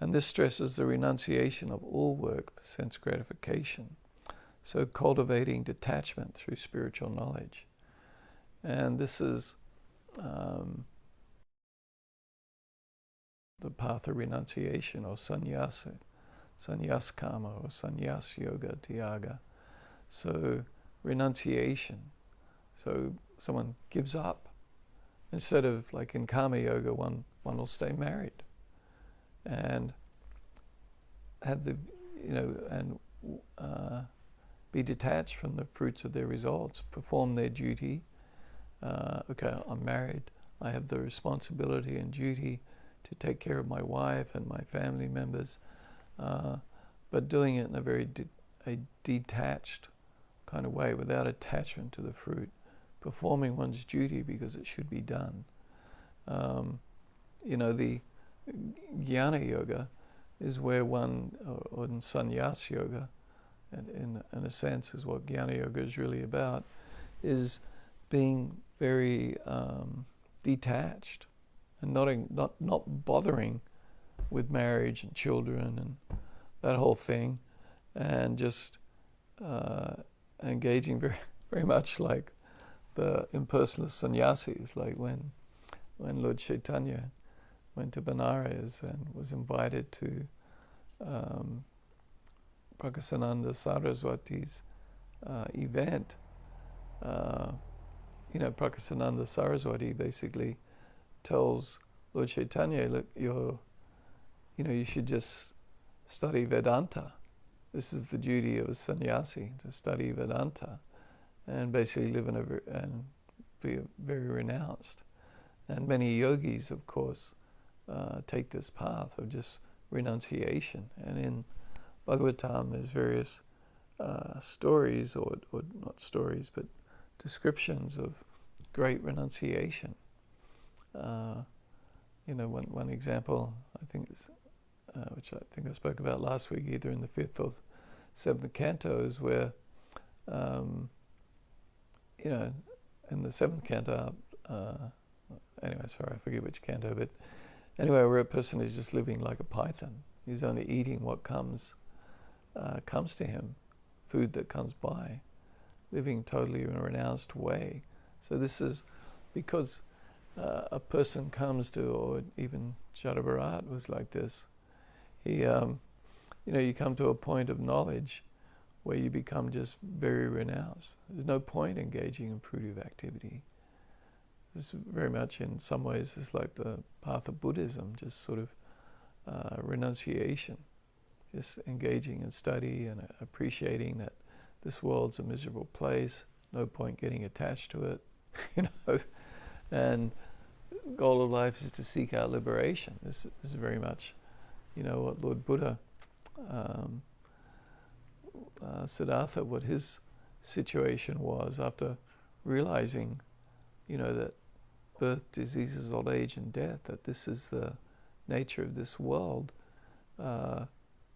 And this stresses the renunciation of all work for sense gratification. So cultivating detachment through spiritual knowledge. And this is the path of renunciation, or sannyas kama, or sannyas yoga, tyaga. So renunciation. So someone gives up. Instead of, like in karma yoga, one will stay married and have and be detached from the fruits of their results, perform their duty. Okay, I'm married, I have the responsibility and duty to take care of my wife and my family members, but doing it in a very detached kind of way, without attachment to the fruit, performing one's duty because it should be done. The jnana yoga is where one, or in sannyas yoga, and in a sense is what jnana yoga is really about, is being very detached and not bothering with marriage and children and that whole thing, and just engaging very, very much like the impersonal sannyasis, like when Lord Chaitanya went to Benares and was invited to Prakasananda Saraswati's event. Prakasananda Saraswati basically tells Lord Chaitanya, look, you should just study Vedanta. This is the duty of a sannyasi, to study Vedanta and basically live and be very renounced. And many yogis, of course, take this path of just renunciation. And in Bhagavatam, there's various stories, or not stories, but descriptions of great renunciation. One example, I think, is, which I think I spoke about last week, either in the 5th or 7th cantos, where, in the 7th canto, anyway, sorry, I forget which canto, but anyway, where a person is just living like a python. He's only eating what comes to him, food that comes by, living totally in a renounced way. So this is because a person comes to, or even Jadabharat was like this. He, you come to a point of knowledge where you become just very renounced. There's no point engaging in fruitive activity. This very much, in some ways, is like the path of Buddhism, just sort of renunciation, just engaging in study and appreciating that this world's a miserable place, no point getting attached to it, and the goal of life is to seek out liberation. This is very much, what Lord Buddha, Siddhartha, what his situation was after realizing, that birth, diseases, old age, and death, that this is the nature of this world.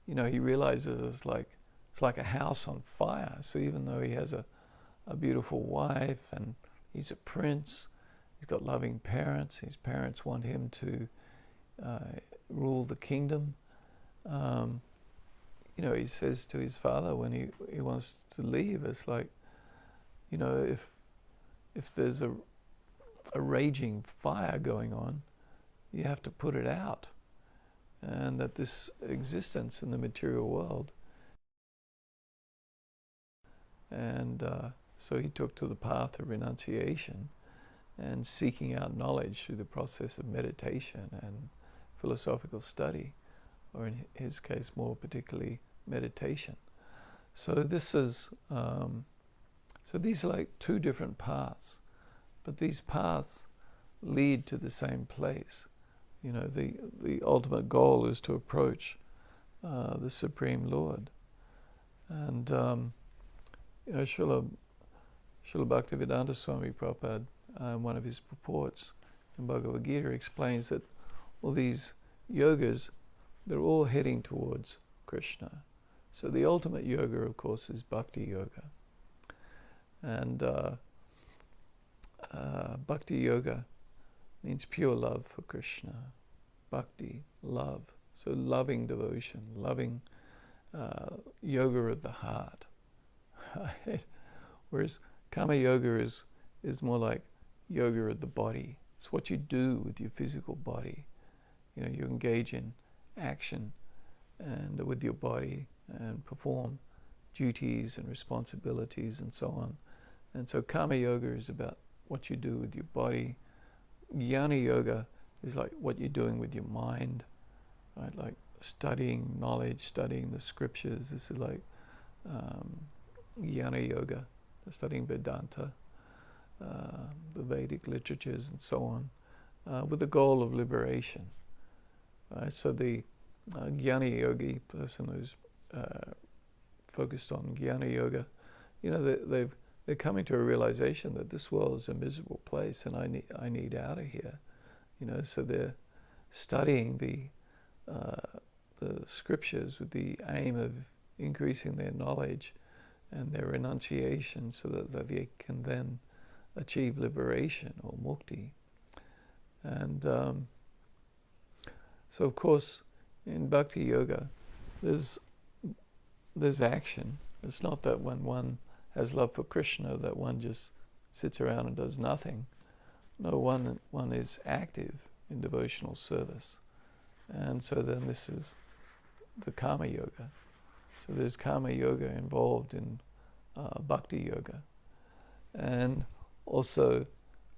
He realizes it's like a house on fire. So even though he has a beautiful wife and he's a prince, he's got loving parents, his parents want him to rule the kingdom. He says to his father when he wants to leave, it's like, if there's a raging fire going on, you have to put it out. And that this existence in the material world. And so he took to the path of renunciation and seeking out knowledge through the process of meditation and philosophical study, or in his case, more particularly, meditation. So this is, so these are like two different paths, but these paths lead to the same place. The ultimate goal is to approach the Supreme Lord. And, Srila Bhaktivedanta Swami Prabhupada, one of his purports in Bhagavad Gita, explains that all these yogas, they're all heading towards Krishna. So the ultimate yoga, of course, is Bhakti Yoga. And Bhakti Yoga means pure love for Krishna. Bhakti, love. So loving devotion, loving yoga of the heart. Right? Whereas Kama Yoga is more like yoga of the body. It's what you do with your physical body. You engage in action and with your body and perform duties and responsibilities and so on. And so Kama Yoga is about what you do with your body. Jnana Yoga is like what you're doing with your mind, right? Like studying knowledge, studying the scriptures. This is like Jnana Yoga, studying Vedanta, the Vedic literatures and so on, with the goal of liberation. Right? So the Jnana Yogi person who's focused on Jnana Yoga, they're coming to a realization that this world is a miserable place and I need out of here. So they're studying the scriptures with the aim of increasing their knowledge and their renunciation so that they can then achieve liberation or mukti. And so of course in Bhakti Yoga there's action. It's not that when one has love for Krishna that one just sits around and does nothing. No, one is active in devotional service. And so then this is the Karma Yoga. So there's Karma Yoga involved in Bhakti Yoga. And also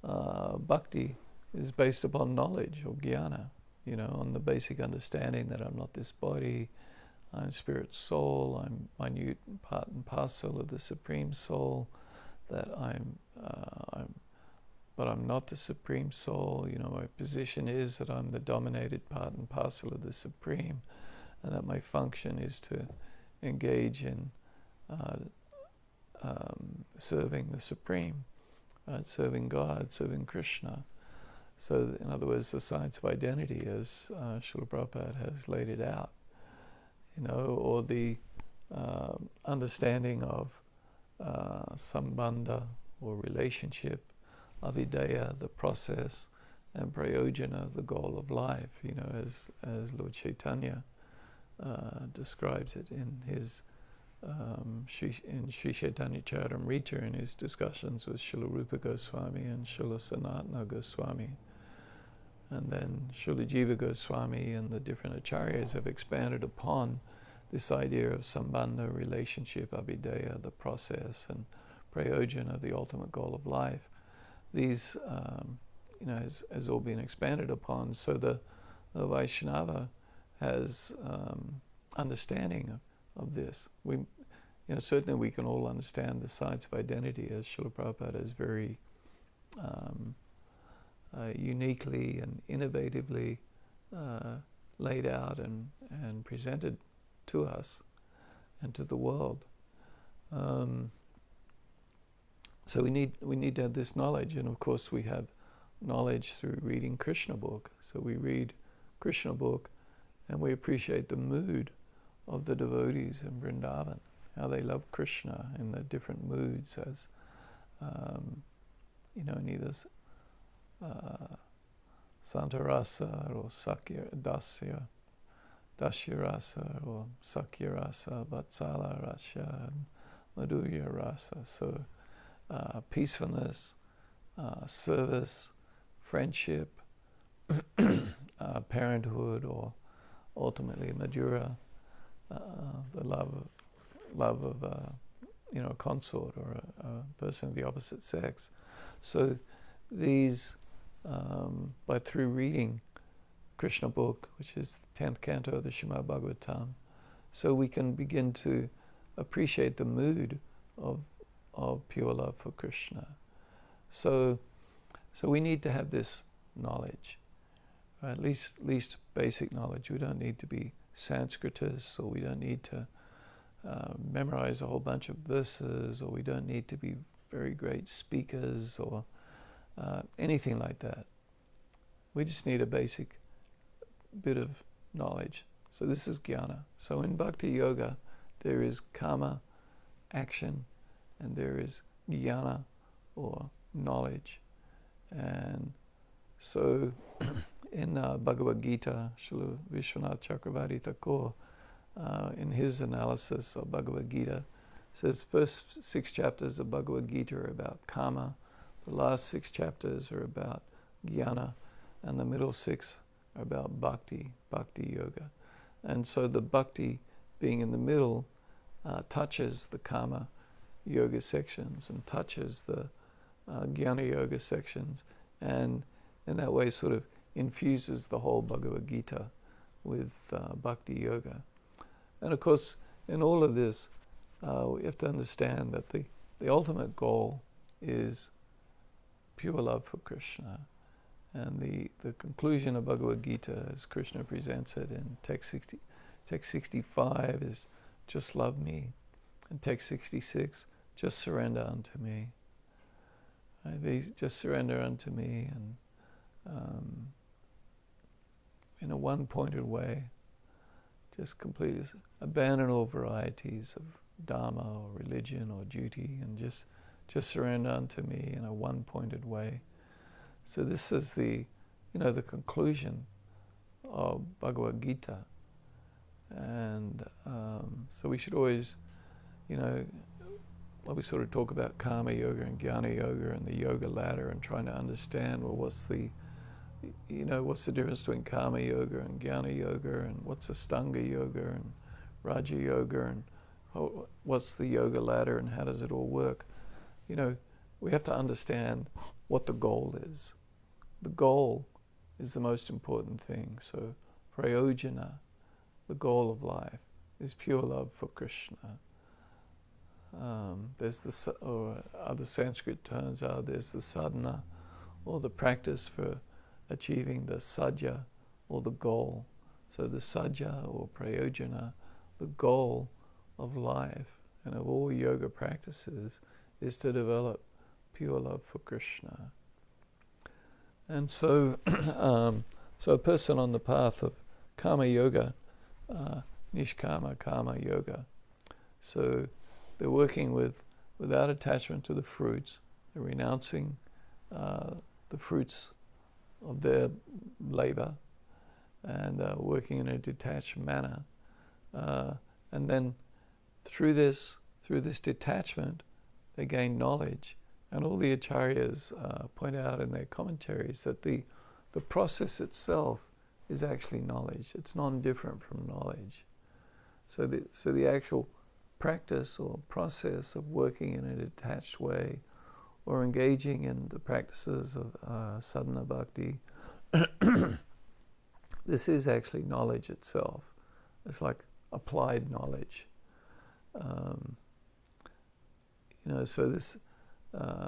Bhakti is based upon knowledge or jnana, on the basic understanding that I'm not this body, I'm spirit soul, I'm minute part and parcel of the Supreme Soul, that but I'm not the Supreme Soul. My position is that I'm the dominated part and parcel of the Supreme, and that my function is to engage in serving the Supreme, right? Serving God, serving Krishna. So, in other words, the science of identity, as Srila Prabhupada has laid it out, or the understanding of sambandha or relationship, avideya, the process, and prayojana, the goal of life, as Lord Chaitanya describes it in his in Sri Chaitanya Charitamrita, in his discussions with Srila Rupa Goswami and Srila Sanatana Goswami. And then Srila Jiva Goswami and the different acharyas have expanded upon this idea of sambandha, relationship, avideya, the process, and prayojana, the ultimate goal of life. These, has all been expanded upon. So the Vaishnava has understanding of this. Certainly we can all understand the science of identity, as Srila Prabhupada has very uniquely and innovatively laid out and presented to us and to the world. So we need to have this knowledge, and of course we have knowledge through reading Krishna book. So we read Krishna book and we appreciate the mood of the devotees in Vrindavan, how they love Krishna in the different moods, as in either Santarasa or Sakya Dasya Rasa or Sakya Rasa, Vatsala Rasa, and Madhurya Rasa. So peacefulness, service, friendship, parenthood, or ultimately Madhura, the love of a consort or a person of the opposite sex. So these, through reading Krishna book, which is the 10th canto of the Srimad Bhagavatam, so we can begin to appreciate the mood of pure love for Krishna. So we need to have this knowledge, right? At least basic knowledge. We don't need to be Sanskritist, or we don't need to memorize a whole bunch of verses, or we don't need to be very great speakers, or anything like that. We just need a basic bit of knowledge. So this is jnana. So in Bhakti Yoga, there is karma, action, and there is jnana, or knowledge. And so in Bhagavad Gita, Srila Vishwanath Chakravarti Thakur, in his analysis of Bhagavad Gita, says first 6 chapters of Bhagavad Gita are about karma, the last 6 chapters are about jnana, and the middle 6 are about bhakti yoga. And so the bhakti being in the middle touches the karma yoga sections and touches the jnana yoga sections, and in that way sort of infuses the whole Bhagavad Gita with bhakti yoga. And of course, in all of this, we have to understand that the ultimate goal is pure love for Krishna. And the conclusion of Bhagavad Gita, as Krishna presents it in text 65, is just love me. And text 66, just surrender unto me. Just surrender unto me, and in a one-pointed way, just completely abandon all varieties of dharma or religion or duty, and just surrender unto me in a one-pointed way. So this is the conclusion of Bhagavad Gita. And so we should always, when we sort of talk about karma yoga and jnana yoga and the yoga ladder and trying to understand, well, what's the difference between karma yoga and jnana yoga, and what's Astanga yoga and Raja yoga, and what's the yoga ladder and how does it all work? We have to understand what the goal is. The goal is the most important thing. So prayojana, the goal of life, is pure love for Krishna. There's or other Sanskrit terms are, there's the sadhana, or the practice for achieving the sadhya, or the goal. So the sadhya or prayojana, the goal of life and of all yoga practices, is to develop pure love for Krishna. And so, so a person on the path of karma yoga, nishkama karma yoga, so they're working without attachment to the fruits. They're renouncing the fruits of their labor, and working in a detached manner. And then through this detachment, they gain knowledge. And all the acharyas point out in their commentaries that the process itself is actually knowledge. It's non-different from knowledge. So the actual practice or process of working in a detached way, or engaging in the practices of sadhana bhakti, this is actually knowledge itself. It's like applied knowledge. So this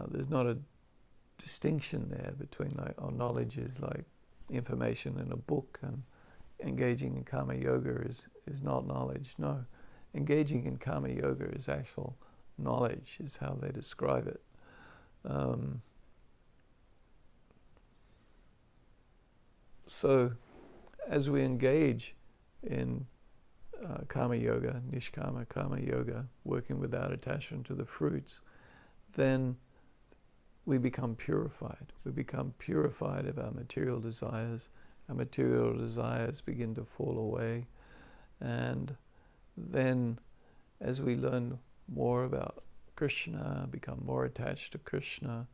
there's not a distinction there between knowledge is like information in a book, and engaging in karma yoga is not knowledge. No, engaging in karma yoga is actual knowledge, is how they describe it. So as we engage in karma yoga, nishkama karma yoga, working without attachment to the fruits, then we become purified. We become purified of our material desires. Our material desires begin to fall away. And then as we learn more about Krishna, become more attached to Krishna,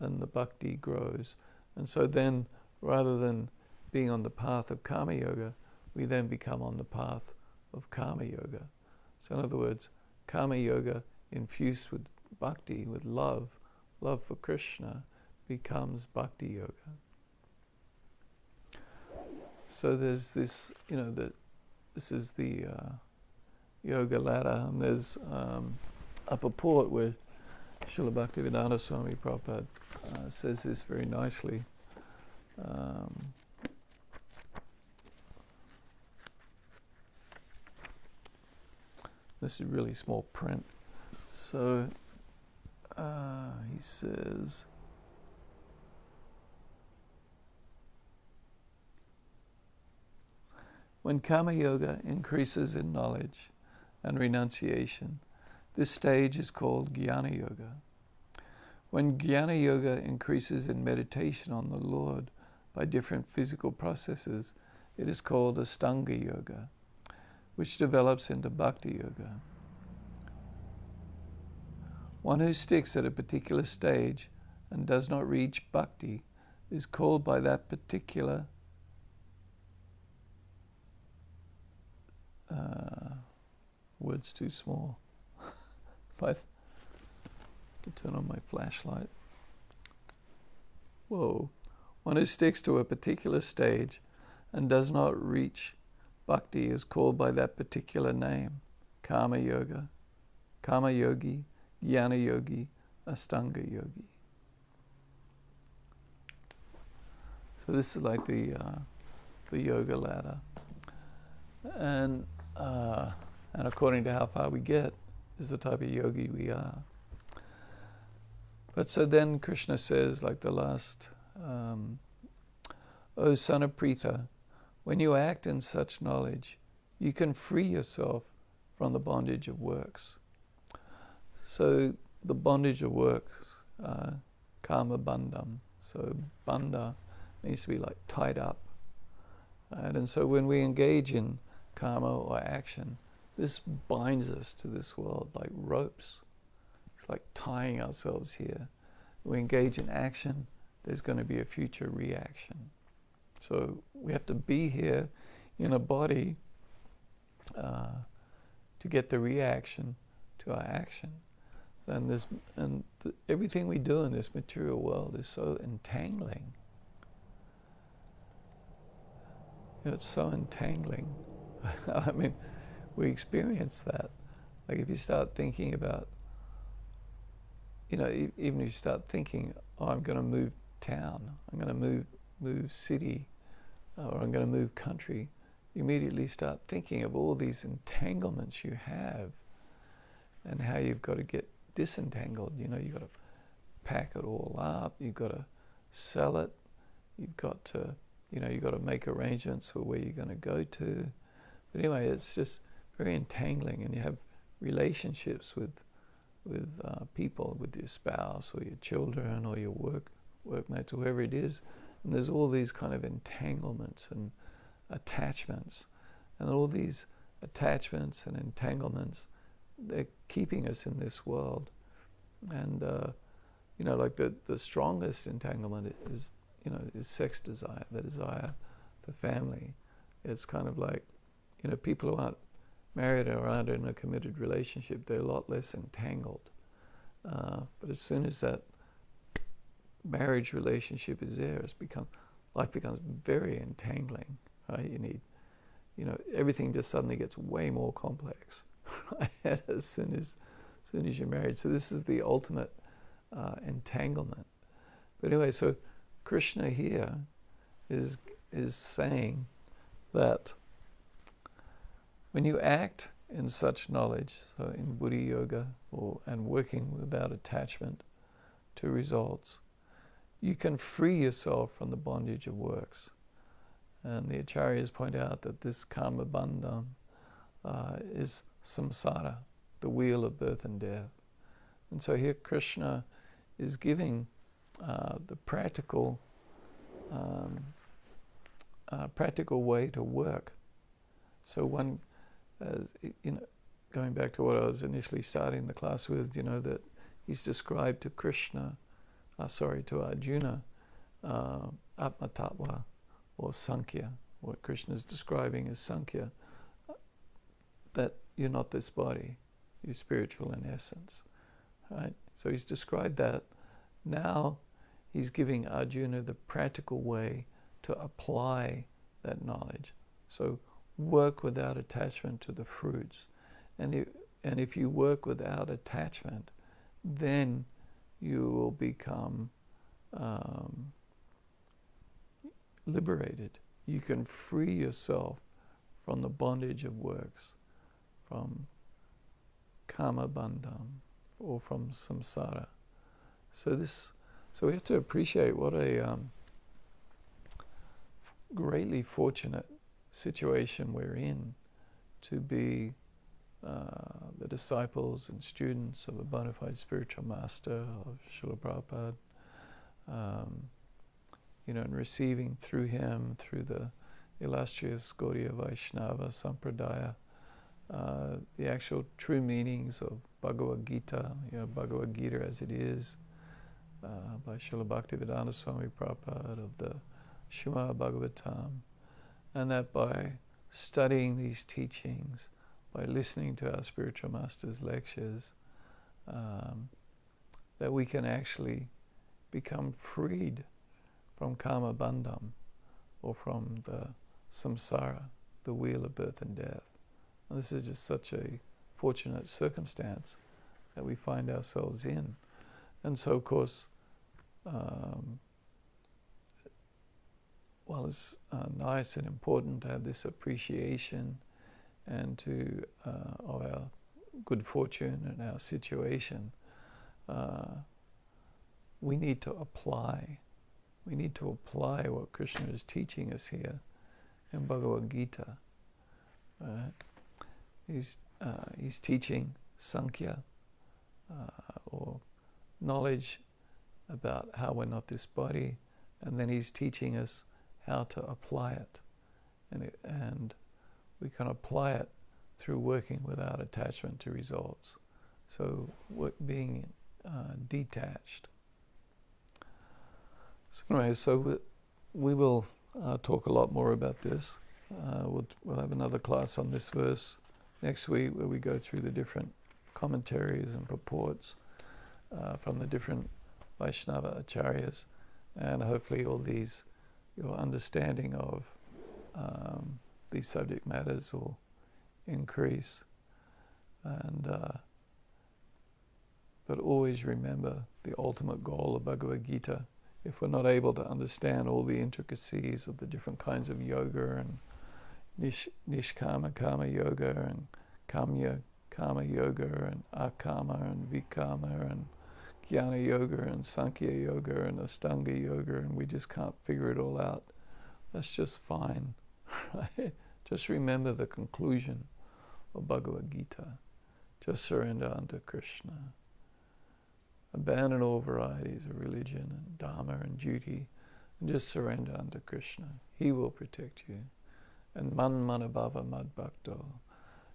then the bhakti grows. And so then, rather than being on the path of karma yoga, we then become on the path of karma yoga. So in other words, karma yoga infused with bhakti, with love for Krishna, becomes bhakti yoga. So there's this, this is the yoga ladder, and there's a purport where Srila Bhaktivedanta Swami Prabhupada says this very nicely. This is really small print. So he says, when karma yoga increases in knowledge and renunciation, this stage is called jnana yoga. When jnana yoga increases in meditation on the Lord by different physical processes, it is called Astanga yoga, which develops into bhakti yoga. One who sticks at a particular stage and does not reach bhakti is called by that particular word's too small. If I could turn on my flashlight. Whoa. One who sticks to a particular stage and does not reach bhakti is called by that particular name: karma yoga, Kama Yogi, Jnana Yogi, Astanga Yogi. So this is like the yoga ladder, and according to how far we get is the type of yogi we are. But so then Krishna says, like the last, O son of Pritha, when you act in such knowledge, you can free yourself from the bondage of works. So the bondage of works, karma bandham. So bandha means to be like tied up. And so when we engage in karma or action, this binds us to this world like ropes. It's like tying ourselves here. We engage in action, there's going to be a future reaction. So we have to be here in a body to get the reaction to our action. And everything we do in this material world is so entangling. It's so entangling. I mean, we experience that. Like if you start thinking about, even if you start thinking, oh, I'm going to move town, I'm going to move city, or I'm going to move country, you immediately start thinking of all these entanglements you have and how you've got to get disentangled. You've got to pack it all up, you've got to sell it, you've got to make arrangements for where you're going to go to. But anyway, it's just very entangling, and you have relationships with people, with your spouse or your children or your workmates, or whoever it is, and there's all these kind of entanglements and attachments, and all these attachments and entanglements, they're keeping us in this world. And like the strongest entanglement is sex desire, the desire for family. It's kind of like, people who aren't married or aren't in a committed relationship, they're a lot less entangled. But as soon as that marriage relationship is there, life becomes very entangling. Right? You need, everything just suddenly gets way more complex. Right? as soon as you're married. So this is the ultimate entanglement. But anyway, so Krishna here is saying that when you act in such knowledge, so in Buddhi Yoga, and working without attachment to results, you can free yourself from the bondage of works. And the acharyas point out that this karma bandham is samsara, the wheel of birth and death. And so here Krishna is giving the practical way to work. So one, going back to what I was initially starting the class with, that he's described to to Arjuna, Atma-tattva, or Sankhya. What Krishna is describing as Sankhya, that you're not this body, you're spiritual in essence. Right? So he's described that. Now he's giving Arjuna the practical way to apply that knowledge. So work without attachment to the fruits. And if you work without attachment, then you will become liberated. You can free yourself from the bondage of works, from kama bandham, or from samsara. So we have to appreciate what a greatly fortunate situation we're in to be the disciples and students of a bona fide spiritual master of Srila Prabhupada, and receiving through him, through the illustrious Gaudiya Vaishnava Sampradaya, the actual true meanings of Bhagavad Gita, Bhagavad Gita as it is, by Srila Bhaktivedanta Swami Prabhupada, of the Srimad Bhagavatam, and that by studying these teachings, by listening to our spiritual master's lectures, that we can actually become freed from karma bandham, or from the samsara, the wheel of birth and death. And this is just such a fortunate circumstance that we find ourselves in. And so, of course, while it's nice and important to have this appreciation and of our good fortune and our situation, we need to apply. We need to apply what Krishna is teaching us here in Bhagavad Gita. He's teaching Sankhya, or knowledge about how we're not this body, and then he's teaching us how to apply it. And we can apply it through working without attachment to results. So being detached. So anyway, we will talk a lot more about this. We'll have another class on this verse next week where we go through the different commentaries and purports from the different Vaishnava acharyas, and hopefully all these, your understanding of these subject matters will increase. And but always remember the ultimate goal of Bhagavad Gita. If we're not able to understand all the intricacies of the different kinds of yoga and nishkama kama yoga and kamya kama yoga and akama and vikama and jnana yoga and sankhya yoga and astanga yoga, and we just can't figure it all out, that's just fine, right? Just remember the conclusion of Bhagavad Gita. Just surrender unto Krishna. Abandon all varieties of religion and dharma and duty, and just surrender unto Krishna. He will protect you. And man manabhava mad bhakto.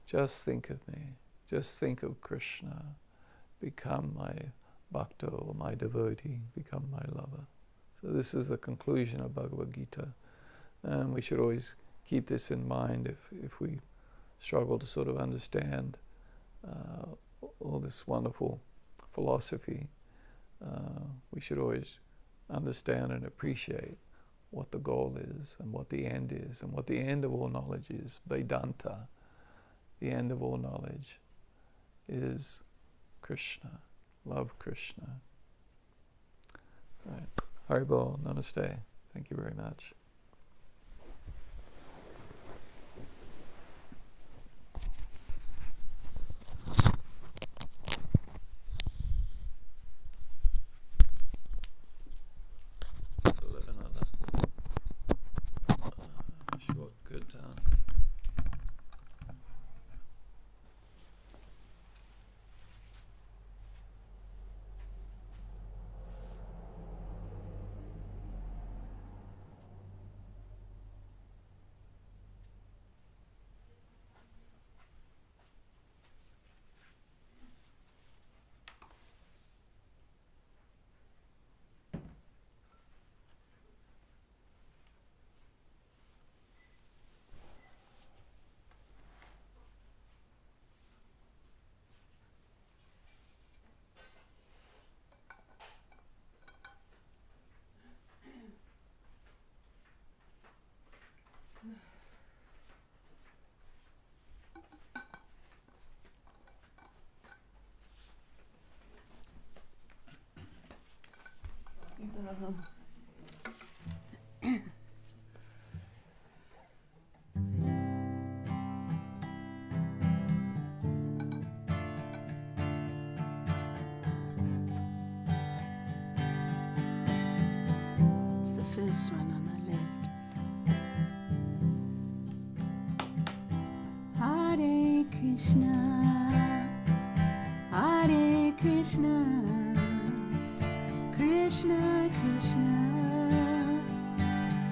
Just think of me. Just think of Krishna. Become my bhakta, or my devotee. Become my lover. So this is the conclusion of Bhagavad Gita. And we should always keep this in mind if we struggle to sort of understand all this wonderful philosophy. We should always understand and appreciate what the goal is and what the end is and what the end of all knowledge is. Vedanta, the end of all knowledge, is Krishna. Love Krishna. All right. Haribol, namaste. Thank you very much. Short kirtan. It's the first one on the left. Hare Krishna, Hare Krishna, Krishna Krishna,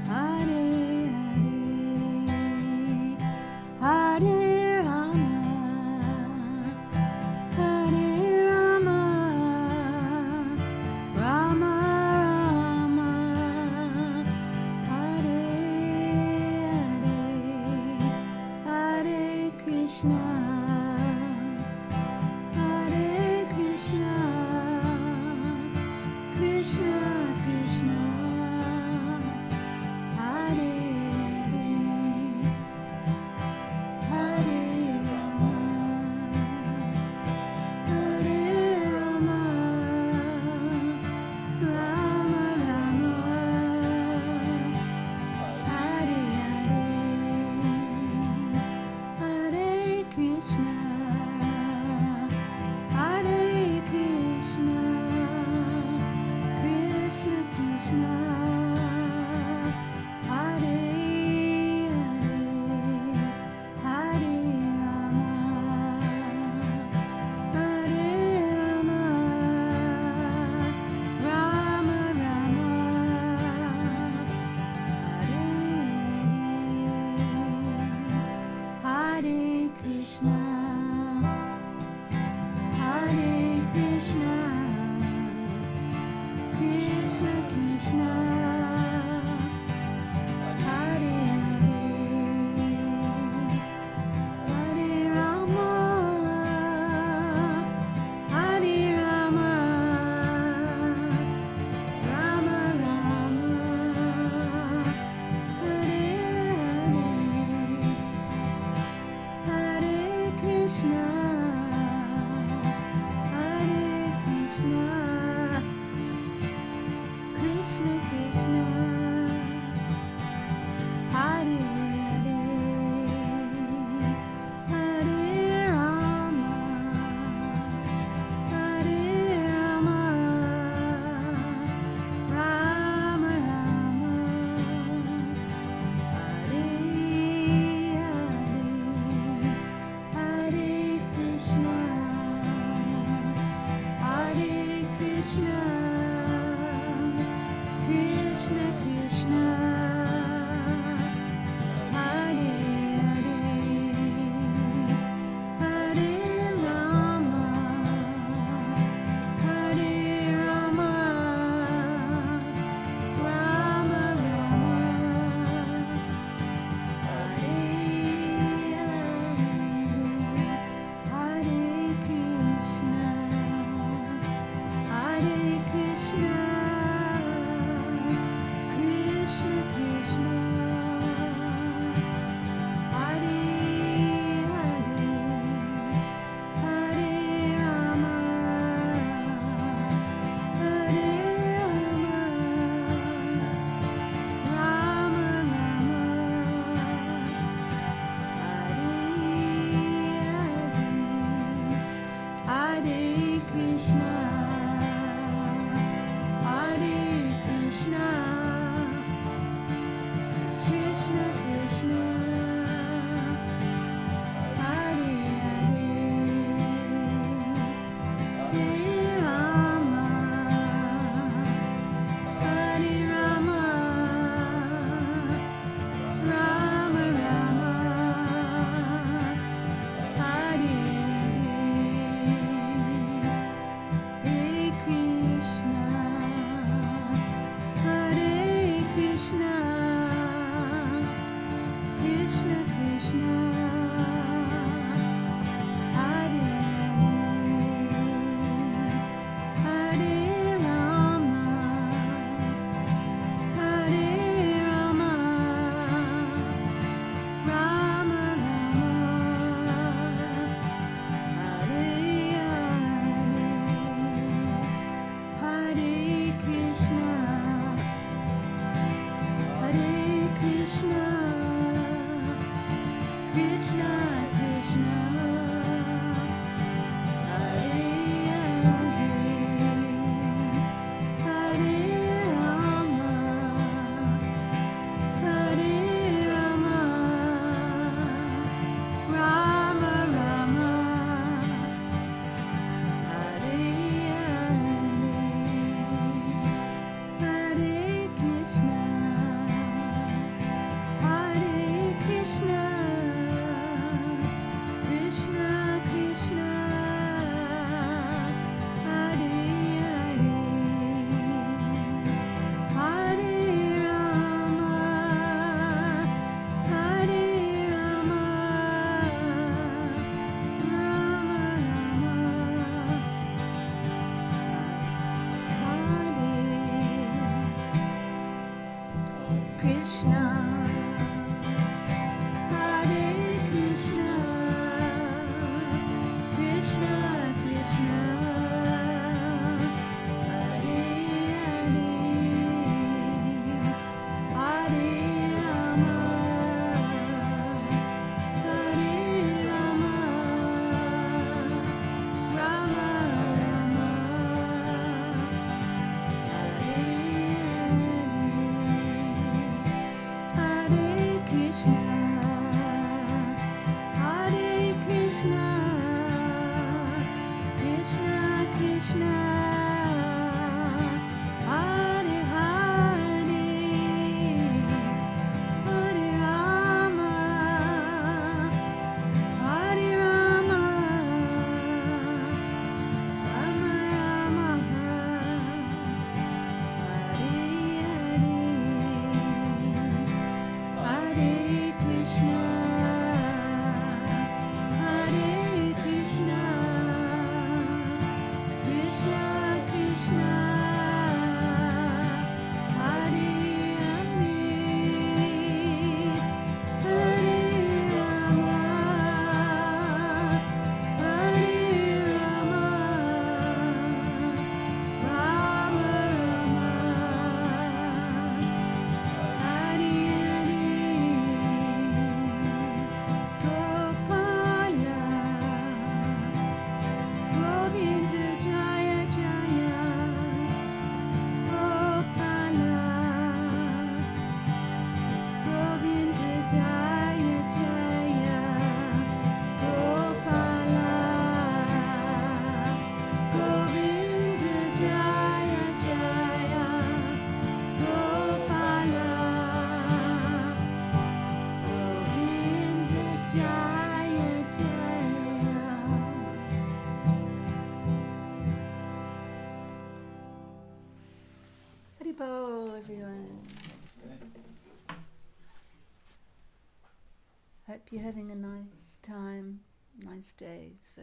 Hare Hare, Hare Rama, Hare Rama, Rama Rama, Hare Hare, Hare Krishna, Hare Krishna, Krishna Krishna, Hare Hare, Hare Rama, Hare Hare you're having a nice time, nice day. So